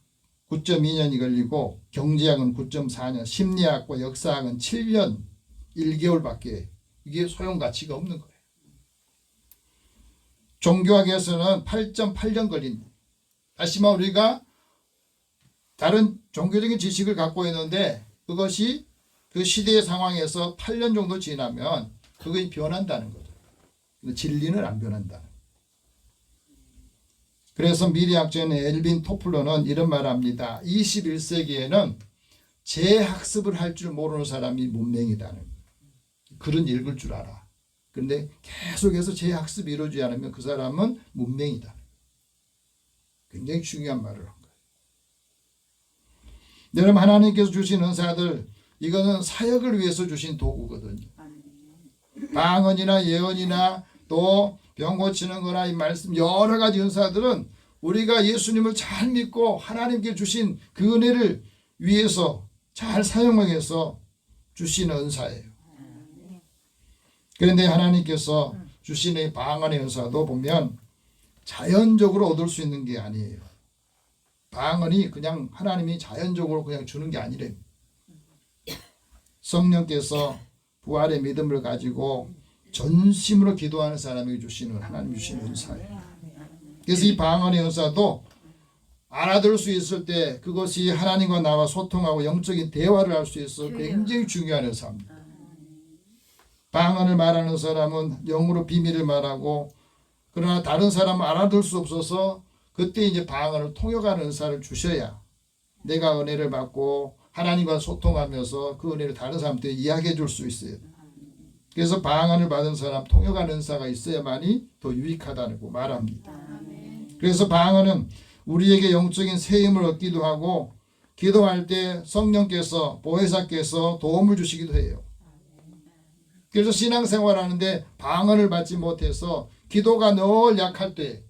9.2년이 걸리고 경제학은 9.4년, 심리학과 역사학은 7년 1개월밖에 이게 소용가치가 없는 거예요. 종교학에서는 8.8년 걸립니다. 다시 말해 우리가 다른 종교적인 지식을 갖고 있는데 그것이 그 시대의 상황에서 8년 정도 지나면 그것이 변한다는 거죠. 근데 진리는 안 변한다. 그래서 미래학자인 엘빈 토플러는 이런 말을 합니다. 21세기에는 재학습을 할 줄 모르는 사람이 문맹이다는 글은 읽을 줄 알아. 그런데 계속해서 재학습이 이루어지지 않으면 그 사람은 문맹이다. 굉장히 중요한 말을 한 거예요. 여러분, 하나님께서 주신 은사들, 이거는 사역을 위해서 주신 도구거든요. 방언이나 예언이나 또 병 고치는 거나 이 말씀, 여러 가지 은사들은 우리가 예수님을 잘 믿고 하나님께 주신 그 은혜를 위해서 잘 사용하기 위해서 주신 은사예요. 그런데 하나님께서 주신 방언의 은사도 보면 자연적으로 얻을 수 있는 게 아니에요. 방언이 그냥 하나님이 자연적으로 그냥 주는 게 아니래요. 성령께서 부활의 믿음을 가지고 전심으로 기도하는 사람에게 주시는 하나님 주시는 은사예요. 그래서 이 방언의 은사도 알아들을 수 있을 때 그것이 하나님과 나와 소통하고 영적인 대화를 할 수 있어 굉장히 중요한 은사입니다. 방언을 말하는 사람은 영으로 비밀을 말하고, 그러나 다른 사람은 알아들을 수 없어서 그때 이제 방언을 통역하는 은사를 주셔야 내가 은혜를 받고 하나님과 소통하면서 그 은혜를 다른 사람한테 이야기해 줄 수 있어요. 그래서 방언을 받은 사람 통역하는 은사가 있어야만이 더 유익하다고 말합니다. 그래서 방언은 우리에게 영적인 세임을 얻기도 하고, 기도할 때 성령께서 보혜사께서 도움을 주시기도 해요. 그래서 신앙생활하는데 방언을 받지 못해서 기도가 늘 약할 때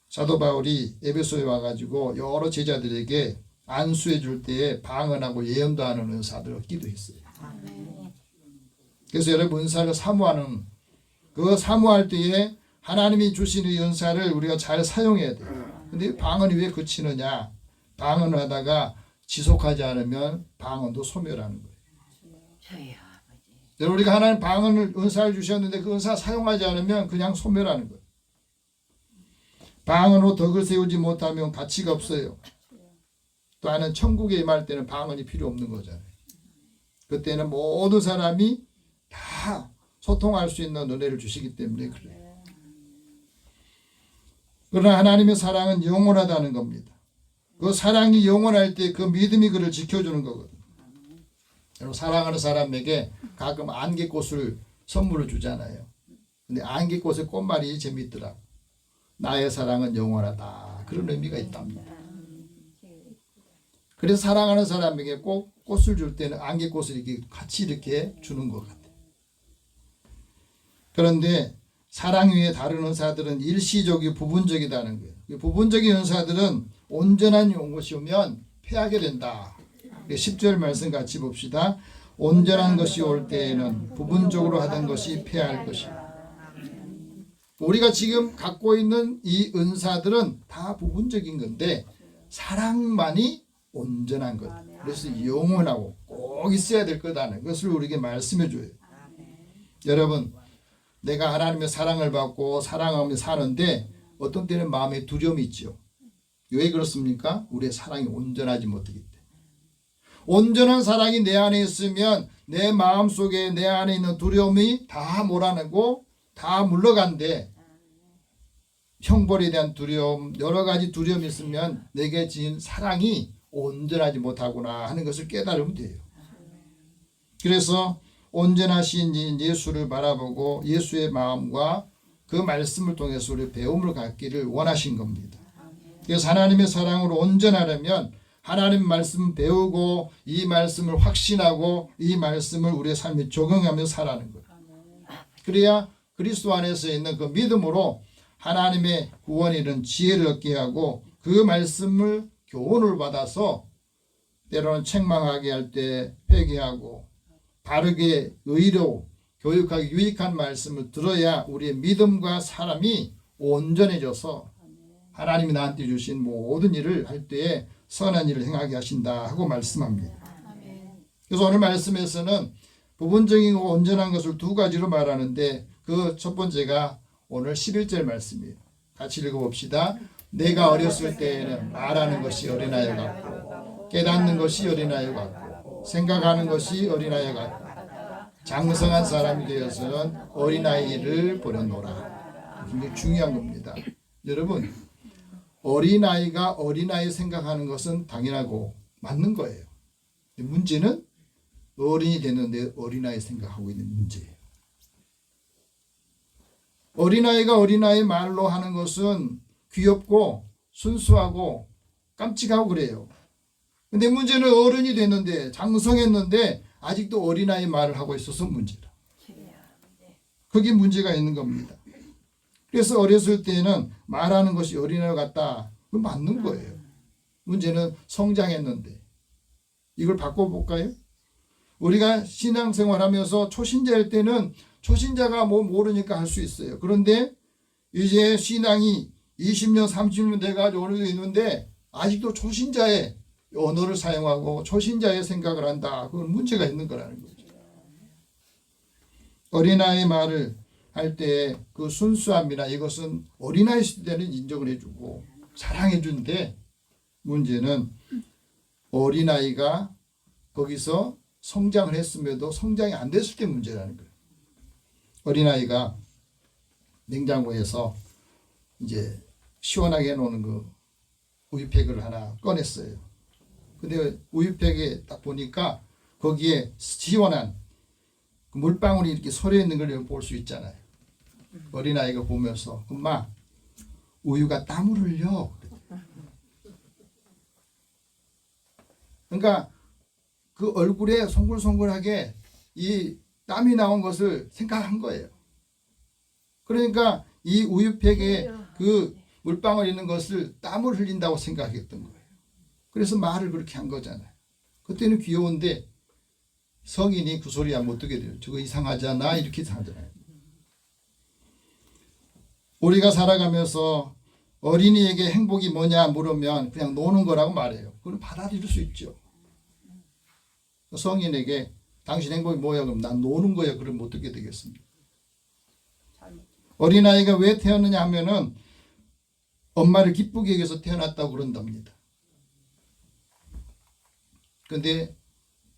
사도 바울이 에베소에 와가지고 여러 제자들에게 안수해 줄 때에 방언하고 예언도 하는 은사들을 얻기도 했어요. 그래서 여러분, 은사를 사모하는, 그 사모할 때에 하나님이 주신 이 은사를 우리가 잘 사용해야 돼요. 근데 방언이 왜 그치느냐? 방언을 하다가 지속하지 않으면 방언도 소멸하는 거예요. 여러분, 우리가 하나님 방언을 은사를 주셨는데 그 은사 사용하지 않으면 그냥 소멸하는 거예요. 방언으로 덕을 세우지 못하면 가치가 없어요. 또 하나는 천국에 임할 때는 방언이 필요 없는 거잖아요. 그때는 모든 사람이 다 소통할 수 있는 은혜를 주시기 때문에 그래요. 그러나 하나님의 사랑은 영원하다는 겁니다. 그 사랑이 영원할 때 그 믿음이 그를 지켜주는 거거든요. 여러분, 사랑하는 사람에게 가끔 안개꽃을 선물을 주잖아요. 근데 안개꽃의 꽃말이 재밌더라고. 나의 사랑은 영원하다. 그런 의미가 있답니다. 그래서 사랑하는 사람에게 꼭 꽃을 줄 때는 안개꽃을 이렇게 같이 이렇게 주는 것 같아요. 그런데 사랑 위에 다른 은사들은 일시적이고 부분적이다는 거예요. 부분적인 은사들은 온전한 것이 오면 패하게 된다. 10절 말씀 같이 봅시다. 온전한 것이 올 때에는 부분적으로 하던 것이 패할 것이다. 우리가 지금 갖고 있는 이 은사들은 다 부분적인 건데 사랑만이 온전한 것. 그래서 영원하고 꼭 있어야 될 거다는 것을 우리에게 말씀해 줘요. 여러분, 내가 하나님의 사랑을 받고 사랑하며 사는데 어떤 때는 마음에 두려움이 있죠. 왜 그렇습니까? 우리의 사랑이 온전하지 못하기 때문에. 온전한 사랑이 내 안에 있으면 내 마음속에 내 안에 있는 두려움이 다 몰아내고 다 물러간대. 형벌에 대한 두려움, 여러 가지 두려움이 있으면 내게 지은 사랑이 온전하지 못하구나 하는 것을 깨달으면 돼요. 그래서 온전하신 예수를 바라보고 예수의 마음과 그 말씀을 통해서 우리 배움을 갖기를 원하신 겁니다. 그래서 하나님의 사랑으로 온전하려면 하나님 말씀 배우고 이 말씀을 확신하고 이 말씀을 우리의 삶에 적용하며 살아가는 거예요. 그래야 그리스도 안에서 있는 그 믿음으로 하나님의 구원에 이른 지혜를 얻게 하고 그 말씀을 교훈을 받아서 때로는 책망하게 할 때 회개하고 바르게 의로 교육하기 유익한 말씀을 들어야 우리의 믿음과 사람이 온전해져서 하나님이 나한테 주신 모든 일을 할 때에 선한 일을 행하게 하신다 하고 말씀합니다. 그래서 오늘 말씀에서는 부분적이고 온전한 것을 두 가지로 말하는데 그 첫 번째가 오늘 11절 말씀이에요. 같이 읽어봅시다. 내가 어렸을 때에는 말하는 것이 어린아이 같고 깨닫는 것이 어린아이 같고 생각하는 것이 어린아이 같고 장성한 사람이 되어서는 어린아이를 버려놓으라. 굉장히 중요한 겁니다. 여러분, 어린아이가 어린아이 생각하는 것은 당연하고 맞는 거예요. 문제는 어른이 됐는데 어린아이 생각하고 있는 문제예요. 어린아이가 어린아이 말로 하는 것은 귀엽고 순수하고 깜찍하고 그래요. 근데 문제는 어른이 됐는데 장성했는데 아직도 어린아이 말을 하고 있어서 문제다. 그게 문제가 있는 겁니다. 그래서 어렸을 때는 말하는 것이 어린아이 같다. 그건 맞는 거예요. 문제는 성장했는데 이걸 바꿔볼까요? 우리가 신앙생활하면서 초신자일 때는 초신자가 뭐 모르니까 할 수 있어요. 그런데 이제 신앙이 20년 30년 돼가지고 어느 정도 있는데 아직도 초신자의 언어를 사용하고 초신자의 생각을 한다. 그건 문제가 있는 거라는 거죠. 어린아이 말을 할 때 그 순수함이나 이것은 어린아이 시대는 인정을 해주고 사랑해 주는데 문제는 어린아이가 거기서 성장을 했음에도 성장이 안 됐을 때 문제라는 거예요. 어린아이가 냉장고에서 이제 시원하게 해놓는 그 우유팩을 하나 꺼냈어요. 근데 우유팩에 딱 보니까 거기에 시원한 물방울이 이렇게 서려 있는 걸 볼 수 있잖아요. 어린아이가 보면서 엄마 우유가 땀을 흘려. 그러니까 그 얼굴에 송글송글하게 이 땀이 나온 것을 생각한 거예요. 그러니까 이 우유팩에 그 물방울 있는 것을 땀을 흘린다고 생각했던 거예요. 그래서 말을 그렇게 한 거잖아요. 그때는 귀여운데 성인이 그 소리 하면 어떻게 돼요? 저거 이상하잖아 이렇게 하잖아요. 우리가 살아가면서 어린이에게 행복이 뭐냐 물으면 그냥 노는 거라고 말해요. 그건 받아들일 수 있죠. 성인에게 당신 행복이 뭐야? 그럼 난 노는 거야. 그러면 어떻게 되겠습니까? 어린아이가 왜 태어나냐 하면은 엄마를 기쁘게 하기 위해서 태어났다고 그런답니다. 근데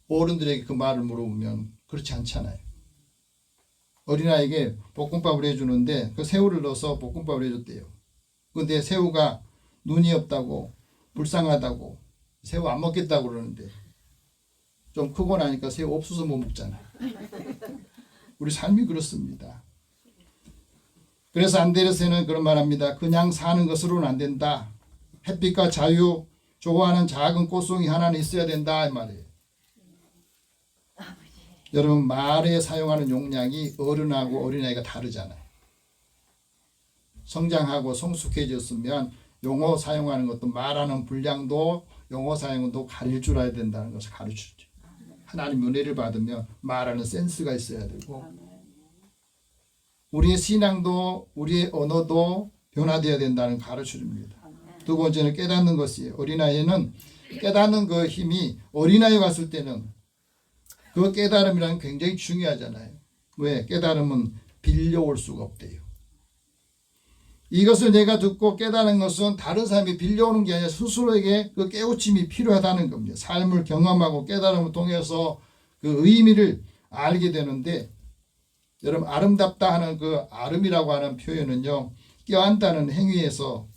어른들에게 그 말을 물어보면 그렇지 않잖아요. 어린아이에게 볶음밥을 해주는데 그 새우를 넣어서 볶음밥을 해줬대요. 근데 새우가 눈이 없다고 불쌍하다고 새우 안 먹겠다고 그러는데 좀 크고 나니까 새우 없어서 못 먹잖아요. 우리 삶이 그렇습니다. 그래서 안데르센은 그런 말합니다. 그냥 사는 것으로는 안 된다. 햇빛과 자유, 좋아하는 작은 꽃송이 하나는 있어야 된다 이 말이에요. 여러분 말에 사용하는 용량이 어른하고 어린아이가 다르잖아요. 성장하고 성숙해졌으면 용어 사용하는 것도 말하는 분량도 용어 사용도 가릴 줄 알아야 된다는 것을 가르치죠. 하나님 은혜를 받으면 말하는 센스가 있어야 되고 우리의 신앙도 우리의 언어도 변화되어야 된다는 가르쳐줍니다. 두 번째는 깨닫는 것이에요. 어린아이는 깨닫는 그 힘이 어린아이 갔을 때는 그 깨달음이란 굉장히 중요하잖아요. 왜? 깨달음은 빌려올 수가 없대요. 이것을 내가 듣고 깨달은 것은 다른 사람이 빌려오는 게 아니라 스스로에게 그 깨우침이 필요하다는 겁니다. 삶을 경험하고 깨달음을 통해서 그 의미를 알게 되는데 여러분 아름답다 하는 그 아름이라고 하는 표현은요. 껴안다는 행위에서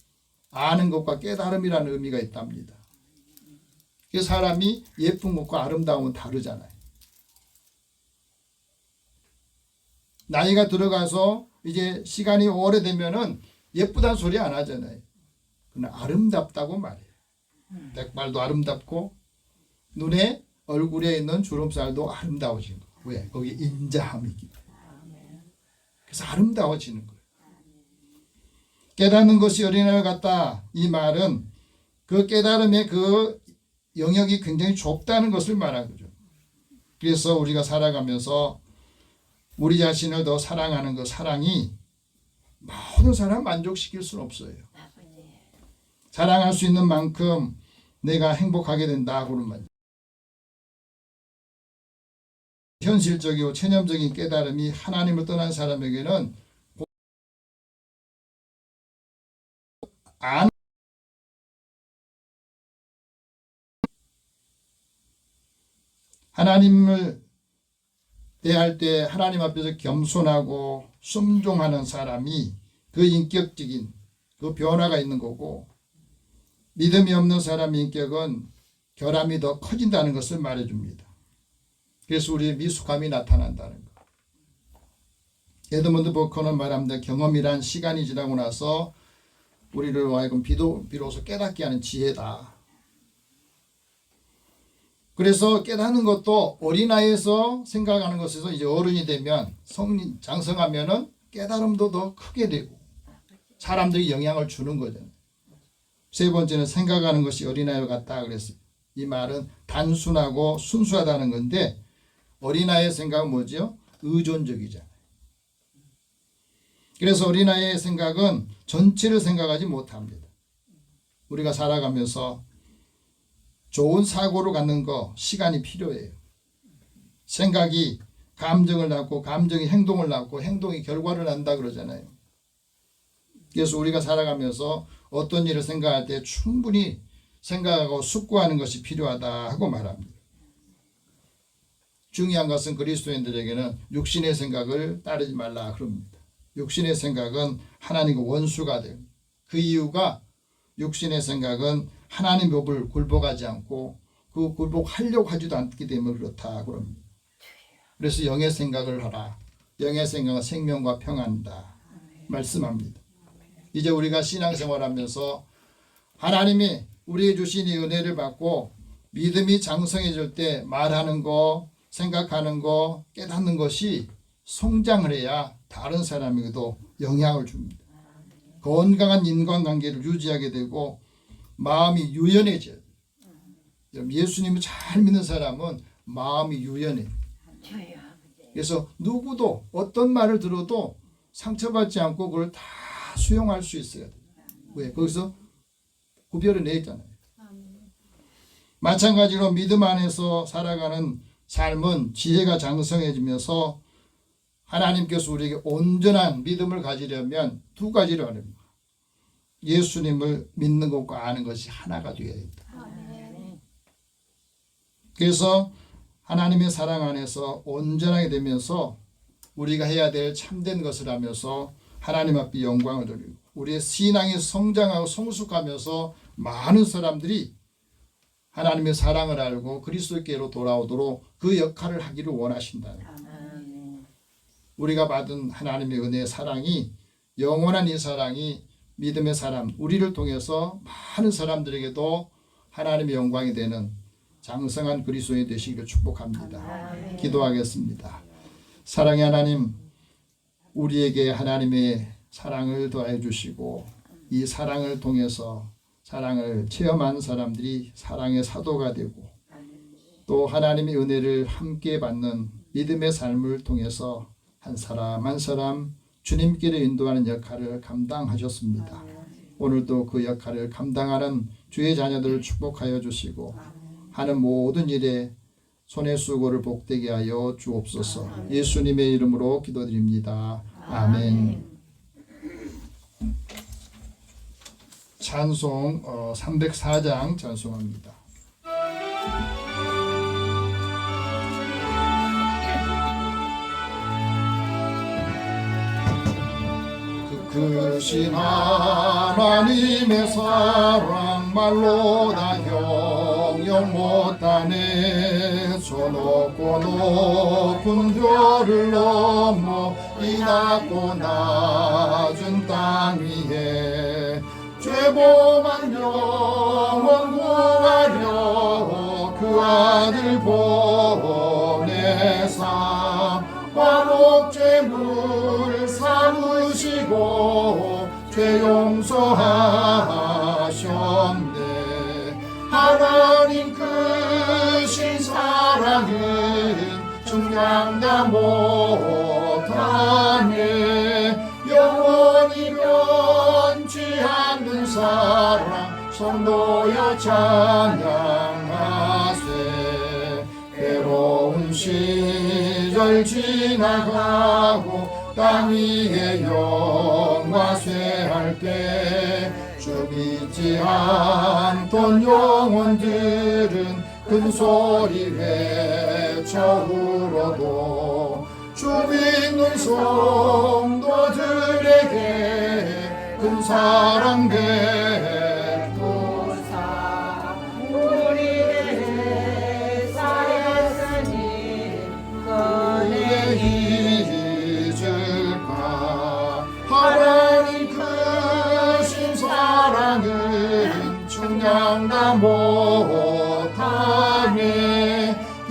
아는 것과 깨달음이라는 의미가 있답니다. 그 사람이 예쁜 것과 아름다움은 다르잖아요. 나이가 들어가서 이제 시간이 오래되면은 예쁘다는 소리 안 하잖아요. 그러나 아름답다고 말해요. 백발도 아름답고 눈에 얼굴에 있는 주름살도 아름다워지는 거예요. 왜? 거기 인자함이 있기 때문에. 그래서 아름다워지는 거예요. 깨닫는 것이 어린아이 같다. 이 말은 그 깨달음의 그 영역이 굉장히 좁다는 것을 말하는 거죠. 그래서 우리가 살아가면서 우리 자신을 더 사랑하는 그 사랑이 모든 사람 만족시킬 수는 없어요. 사랑할 수 있는 만큼 내가 행복하게 된다. 그런 말. 현실적이고 체념적인 깨달음이 하나님을 떠난 사람에게는 하나님을 대할 때 하나님 앞에서 겸손하고 순종하는 사람이 그 인격적인 그 변화가 있는 거고, 믿음이 없는 사람의 인격은 결함이 더 커진다는 것을 말해줍니다. 그래서 우리의 미숙함이 나타난다는 것. 에드먼드 버커는 말합니다. 경험이란 시간이 지나고 나서 우리를 하여금 비로소 깨닫게 하는 지혜다. 그래서 깨닫는 것도 어린아이에서 생각하는 것에서 이제 어른이 되면 성인 장성하면은 깨달음도 더 크게 되고 사람들이 영향을 주는 거잖아요. 세 번째는 생각하는 것이 어린아이와 같다 그랬어요. 이 말은 단순하고 순수하다는 건데, 어린아이의 생각은 뭐죠? 의존적이잖아요. 그래서 어린아이의 생각은 전체를 생각하지 못합니다. 우리가 살아가면서 좋은 사고를 갖는 거 시간이 필요해요. 생각이 감정을 낳고 감정이 행동을 낳고 행동이 결과를 낳는다 그러잖아요. 그래서 우리가 살아가면서 어떤 일을 생각할 때 충분히 생각하고 숙고하는 것이 필요하다 하고 말합니다. 중요한 것은 그리스도인들에게는 육신의 생각을 따르지 말라 그럽니다. 육신의 생각은 하나님과 원수가 돼요. 그 이유가 육신의 생각은 하나님 법을 굴복하지 않고 그 굴복하려고 하지도 않기 때문에 그렇다 그럽니다. 그래서 영의 생각을 하라. 영의 생각은 생명과 평안이다 말씀합니다. 이제 우리가 신앙생활하면서 하나님이 우리에게 주신 이 은혜를 받고 믿음이 장성해질 때 말하는 거, 생각하는 거, 깨닫는 것이 성장을 해야 다른 사람에게도 영향을 줍니다. 건강한 인간관계를 유지하게 되고 마음이 유연해져요. 예수님을 잘 믿는 사람은 마음이 유연해요. 그래서 누구도 어떤 말을 들어도 상처받지 않고 그걸 다 수용할 수 있어야 돼요. 왜? 거기서 구별을 내있잖아요. 마찬가지로 믿음 안에서 살아가는 삶은 지혜가 장성해지면서 하나님께서 우리에게 온전한 믿음을 가지려면 두 가지를 하랍니다. 예수님을 믿는 것과 아는 것이 하나가 되어야 된다. 그래서 하나님의 사랑 안에서 온전하게 되면서 우리가 해야 될 참된 것을 하면서 하나님 앞에 영광을 돌리고 우리의 신앙이 성장하고 성숙하면서 많은 사람들이 하나님의 사랑을 알고 그리스도께로 돌아오도록 그 역할을 하기를 원하신다. 우리가 받은 하나님의 은혜의 사랑이, 영원한 이 사랑이 믿음의 사람, 우리를 통해서 많은 사람들에게도 하나님의 영광이 되는 장성한 그리스도인이 되시기를 축복합니다. 기도하겠습니다. 사랑의 하나님, 우리에게 하나님의 사랑을 더해 주시고 이 사랑을 통해서 사랑을 체험한 사람들이 사랑의 사도가 되고 또 하나님의 은혜를 함께 받는 믿음의 삶을 통해서 한 사람 한 사람 주님께로 인도하는 역할을 감당하셨습니다. 오늘도 그 역할을 감당하는 주의 자녀들을 축복하여 주시고 하는 모든 일에 손의 수고를 복되게 하여 주옵소서. 예수님의 이름으로 기도드립니다. 아멘. 찬송 304장 찬송합니다. 크신 하나님의 사랑 말로 다 형용 못하네. 저 높고 높은 별을 넘어 이 낮고 낮은 땅 위에 죄범한 영혼 구하려 그 아들 보내사 화목제물 삼으시고 죄 용서하셨네. 하나님 크신 사랑은 증량다 못하네. 영원히 변치 않는 사랑 성도여 찬양하세. 괴로운 시절 지나가고 땅 위에 영화 쇠할 때 주 믿지 않던 영혼들은 큰 소리 외쳐 울어도 믿는 성도들에게 큰 사랑 베푸사 우리의 사였으니 그네 잊을까. 하나님 크신 사랑은 측량다 못하네.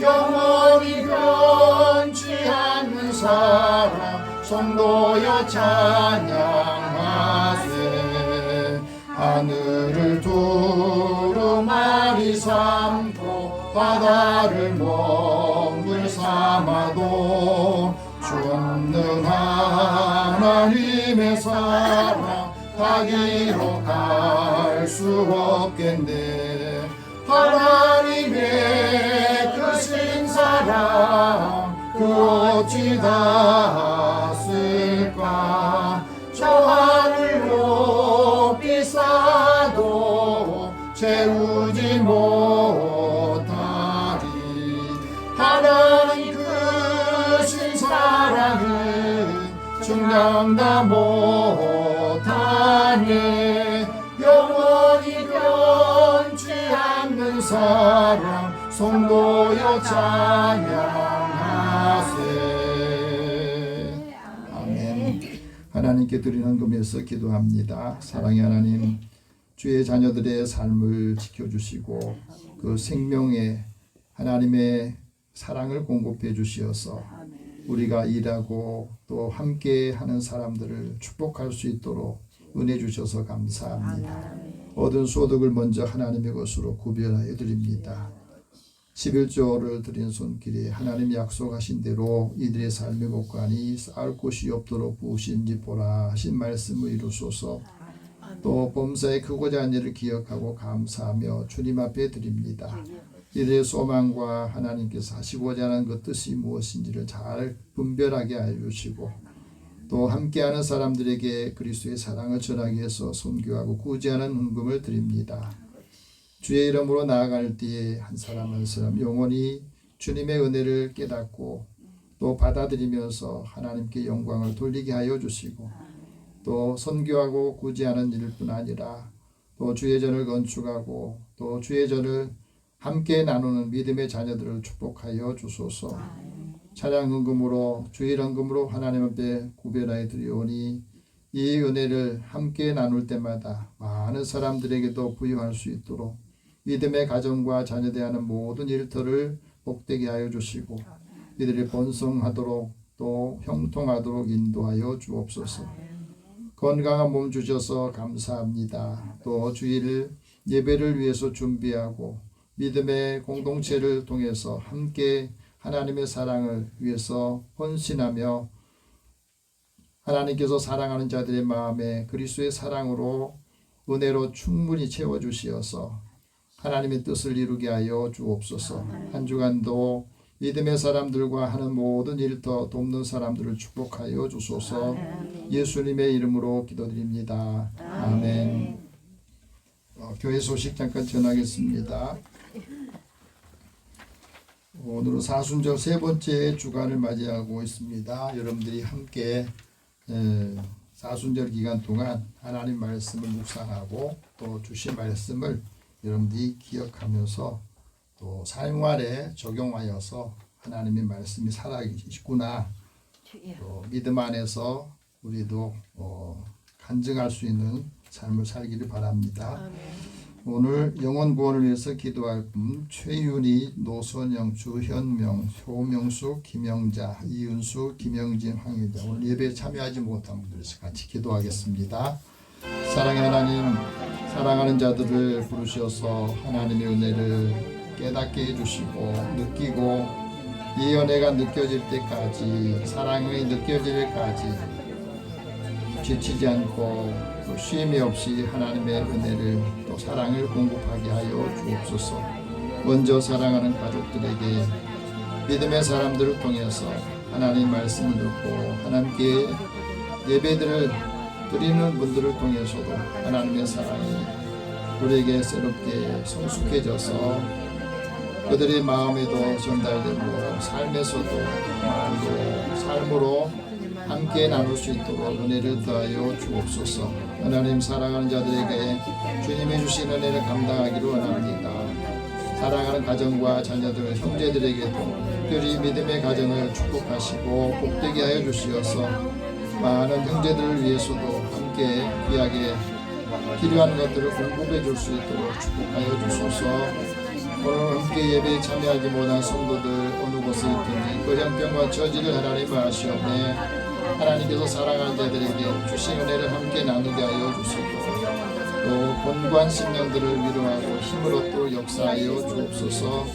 영원히 변치 않는 사랑 성도여 찬양하세. 하늘을 두루마리 삼고 바다를 먹물 삼아도 주없는 하나님의 사랑 가기로 갈 수 없겠네. 하나님의 크신 사랑 그 어찌 닿았을까. 저 하늘 높이 쌓아도 채우지 못하리. 하나님 크신 사랑은 측량다 못하네. 영원히 변치 않는 사랑 성도여 찬양하세. 아멘. 하나님께 드리는 금에서 기도합니다. 사랑의 하나님, 주의 자녀들의 삶을 지켜주시고 그 생명에 하나님의 사랑을 공급해 주시어서 우리가 일하고 또 함께 하는 사람들을 축복할 수 있도록 은혜 주셔서 감사합니다. 얻은 소득을 먼저 하나님의 것으로 구별하여 드립니다. 11조를 드린 손길에 하나님 약속하신 대로 이들의 삶의 곳간이 쌓을 곳이 없도록 부으신지 보라 하신 말씀을 이루소서. 또 범사의 크고자 한 일을 기억하고 감사하며 주님 앞에 드립니다. 이들의 소망과 하나님께서 하시고자 하는 그 뜻이 무엇인지를 잘 분별하게 하여 주시고 또 함께하는 사람들에게 그리스도의 사랑을 전하기 위해서 선교하고 구제하는 헌금을 드립니다. 주의 이름으로 나아갈 때에 한 사람 한 사람 영원히 주님의 은혜를 깨닫고 또 받아들이면서 하나님께 영광을 돌리게 하여 주시고 또 선교하고 구제하는 일뿐 아니라 또 주의 전을 건축하고 또 주의 전을 함께 나누는 믿음의 자녀들을 축복하여 주소서. 찬양 헌금으로 주일 헌금으로 하나님 앞에 구별하여 드리오니 이 은혜를 함께 나눌 때마다 많은 사람들에게도 부여할 수 있도록 믿음의 가정과 자녀 대하는 모든 일터를 복되게 하여 주시고 이들이 번성하도록 또 형통하도록 인도하여 주옵소서. 건강한 몸 주셔서 감사합니다. 또 주일 예배를 위해서 준비하고 믿음의 공동체를 통해서 함께 하나님의 사랑을 위해서 헌신하며 하나님께서 사랑하는 자들의 마음에 그리스도의 사랑으로 은혜로 충분히 채워주시어서 하나님의 뜻을 이루게 하여 주옵소서. 한 주간도 믿음의 사람들과 하는 모든 일터 돕는 사람들을 축복하여 주소서. 예수님의 이름으로 기도드립니다. 아멘. 교회 소식 잠깐 전하겠습니다. 오늘은 사순절 세 번째 주간을 맞이하고 있습니다. 여러분들이 함께 사순절 기간 동안 하나님 말씀을 묵상하고 또 주신 말씀을 여러분들이 기억하면서 또 삶생활에 적용하여서 하나님의 말씀이 살아있구나 또 믿음 안에서 우리도 간증할 수 있는 삶을 살기를 바랍니다. 오늘 영혼 구원을 위해서 기도할 분 최윤희, 노선영, 주현명, 효명수, 김영자, 이윤수, 김영진, 황혜자 오늘 예배에 참여하지 못한 분들에서 같이 기도하겠습니다. 사랑의 하나님, 사랑하는 자들을 부르셔서 하나님의 은혜를 깨닫게 해주시고 느끼고 이 은혜가 느껴질 때까지 사랑이 느껴질 때까지 지치지 않고 또 쉼이 없이 하나님의 은혜를 또 사랑을 공급하게 하여 주옵소서. 먼저 사랑하는 가족들에게 믿음의 사람들을 통해서 하나님 말씀을 듣고 하나님께 예배들을 드리는 분들을 통해서도 하나님의 사랑이 우리에게 새롭게 성숙해져서 그들의 마음에도 전달되고 삶에서도 말로 삶으로 함께 나눌 수 있도록 은혜를 더하여 주옵소서. 하나님 사랑하는 자들에게 주님이 주신 은혜를 감당하기를 원합니다. 사랑하는 가정과 자녀들, 형제들에게도 특별히 믿음의 가정을 축복하시고 복되게 하여 주시어서 많은 형제들을 위해서도 함께 귀하게 필요한 것들을 공급해 줄 수 있도록 축복하여 주소서. 오늘 함께 예배에 참여하지 못한 성도들 어느 곳에 있든지 그 형편과 처지를 하나님 아시오매 하나님께서 사랑하는 자들에게 주신 은혜를 함께 나누게 하여 주시고 또 본관 심령들을 위로하고 힘으로 또 역사하여 주옵소서.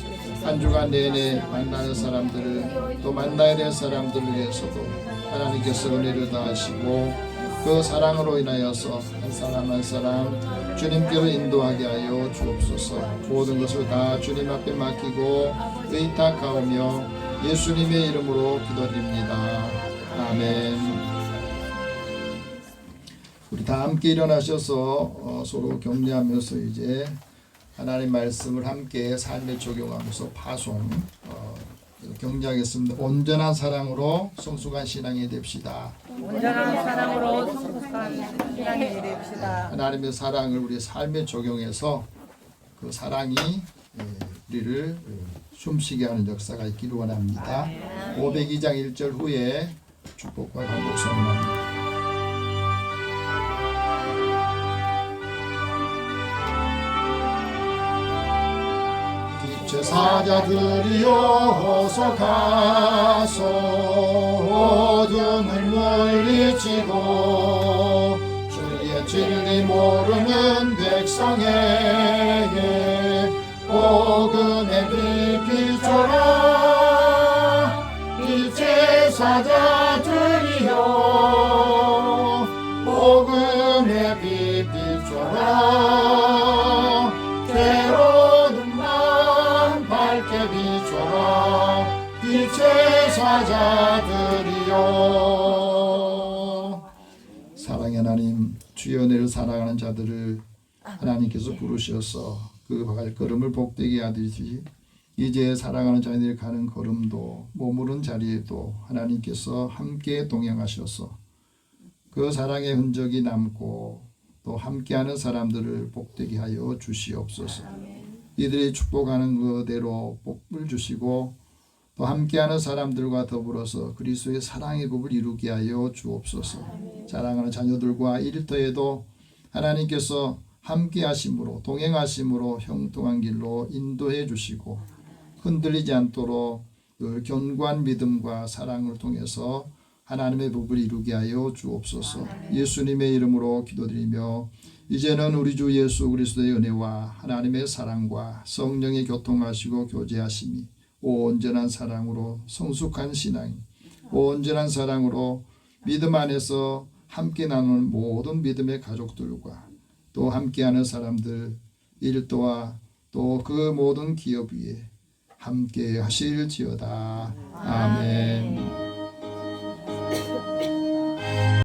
한 주간 내내 만나는 사람들을 또 만나야 될 사람들을 위해서도 하나님께서 은혜를 다하시고 그 사랑으로 인하여서 한 사람 한 사람 주님께로 인도하게 하여 주옵소서. 모든 것을 다 주님 앞에 맡기고 의탁하오며 예수님의 이름으로 기도드립니다. 아멘. 우리 다 함께 일어나셔서 서로 격려하면서 이제 하나님 말씀을 함께 삶에 적용하면서 파송 격려하겠습니다. 온전한 사랑으로 성숙한 신앙이 됩시다. 온전한 사랑으로 성숙한 신앙이 됩시다. 하나님의 사랑을 우리 삶에 적용해서 그 사랑이 우리를 숨쉬게 하는 역사가 있기를 원합니다. 502장 1절 후에 축복과 반복 선언합니다. 제사자들이여 어서 가서 어둠을 물리치고 주의 진리 모르는 백성에게 복음의 빛 비춰라. 이 제사자들이여 복음의 빛 비춰라. 밝게 비춰라. 빛의 사자들이여. 사랑의 하나님, 주의 은혜를 사랑하는 자들을 하나님께서 부르셔서 그 발걸음을 복되게 하듯이 이제 사랑하는 자들이 가는 걸음도 머무른 자리에도 하나님께서 함께 동행하셔서 그 사랑의 흔적이 남고 또 함께하는 사람들을 복되게 하여 주시옵소서. 이들이 축복하는 그대로 복을 주시고 또 함께하는 사람들과 더불어서 그리스도의 사랑의 법을 이루게 하여 주옵소서. 사랑하는 자녀들과 일터에도 하나님께서 함께하심으로 동행하심으로 형통한 길로 인도해 주시고 흔들리지 않도록 늘 견고한 믿음과 사랑을 통해서 하나님의 법을 이루게 하여 주옵소서. 예수님의 이름으로 기도드리며 이제는 우리 주 예수 그리스도의 은혜와 하나님의 사랑과 성령의 교통하시고 교제하심이 온전한 사랑으로 성숙한 신앙, 온전한 사랑으로 믿음 안에서 함께 나누는 모든 믿음의 가족들과 또 함께하는 사람들, 일도와 또 그 모든 기업 위에 함께 하실지어다. 아멘.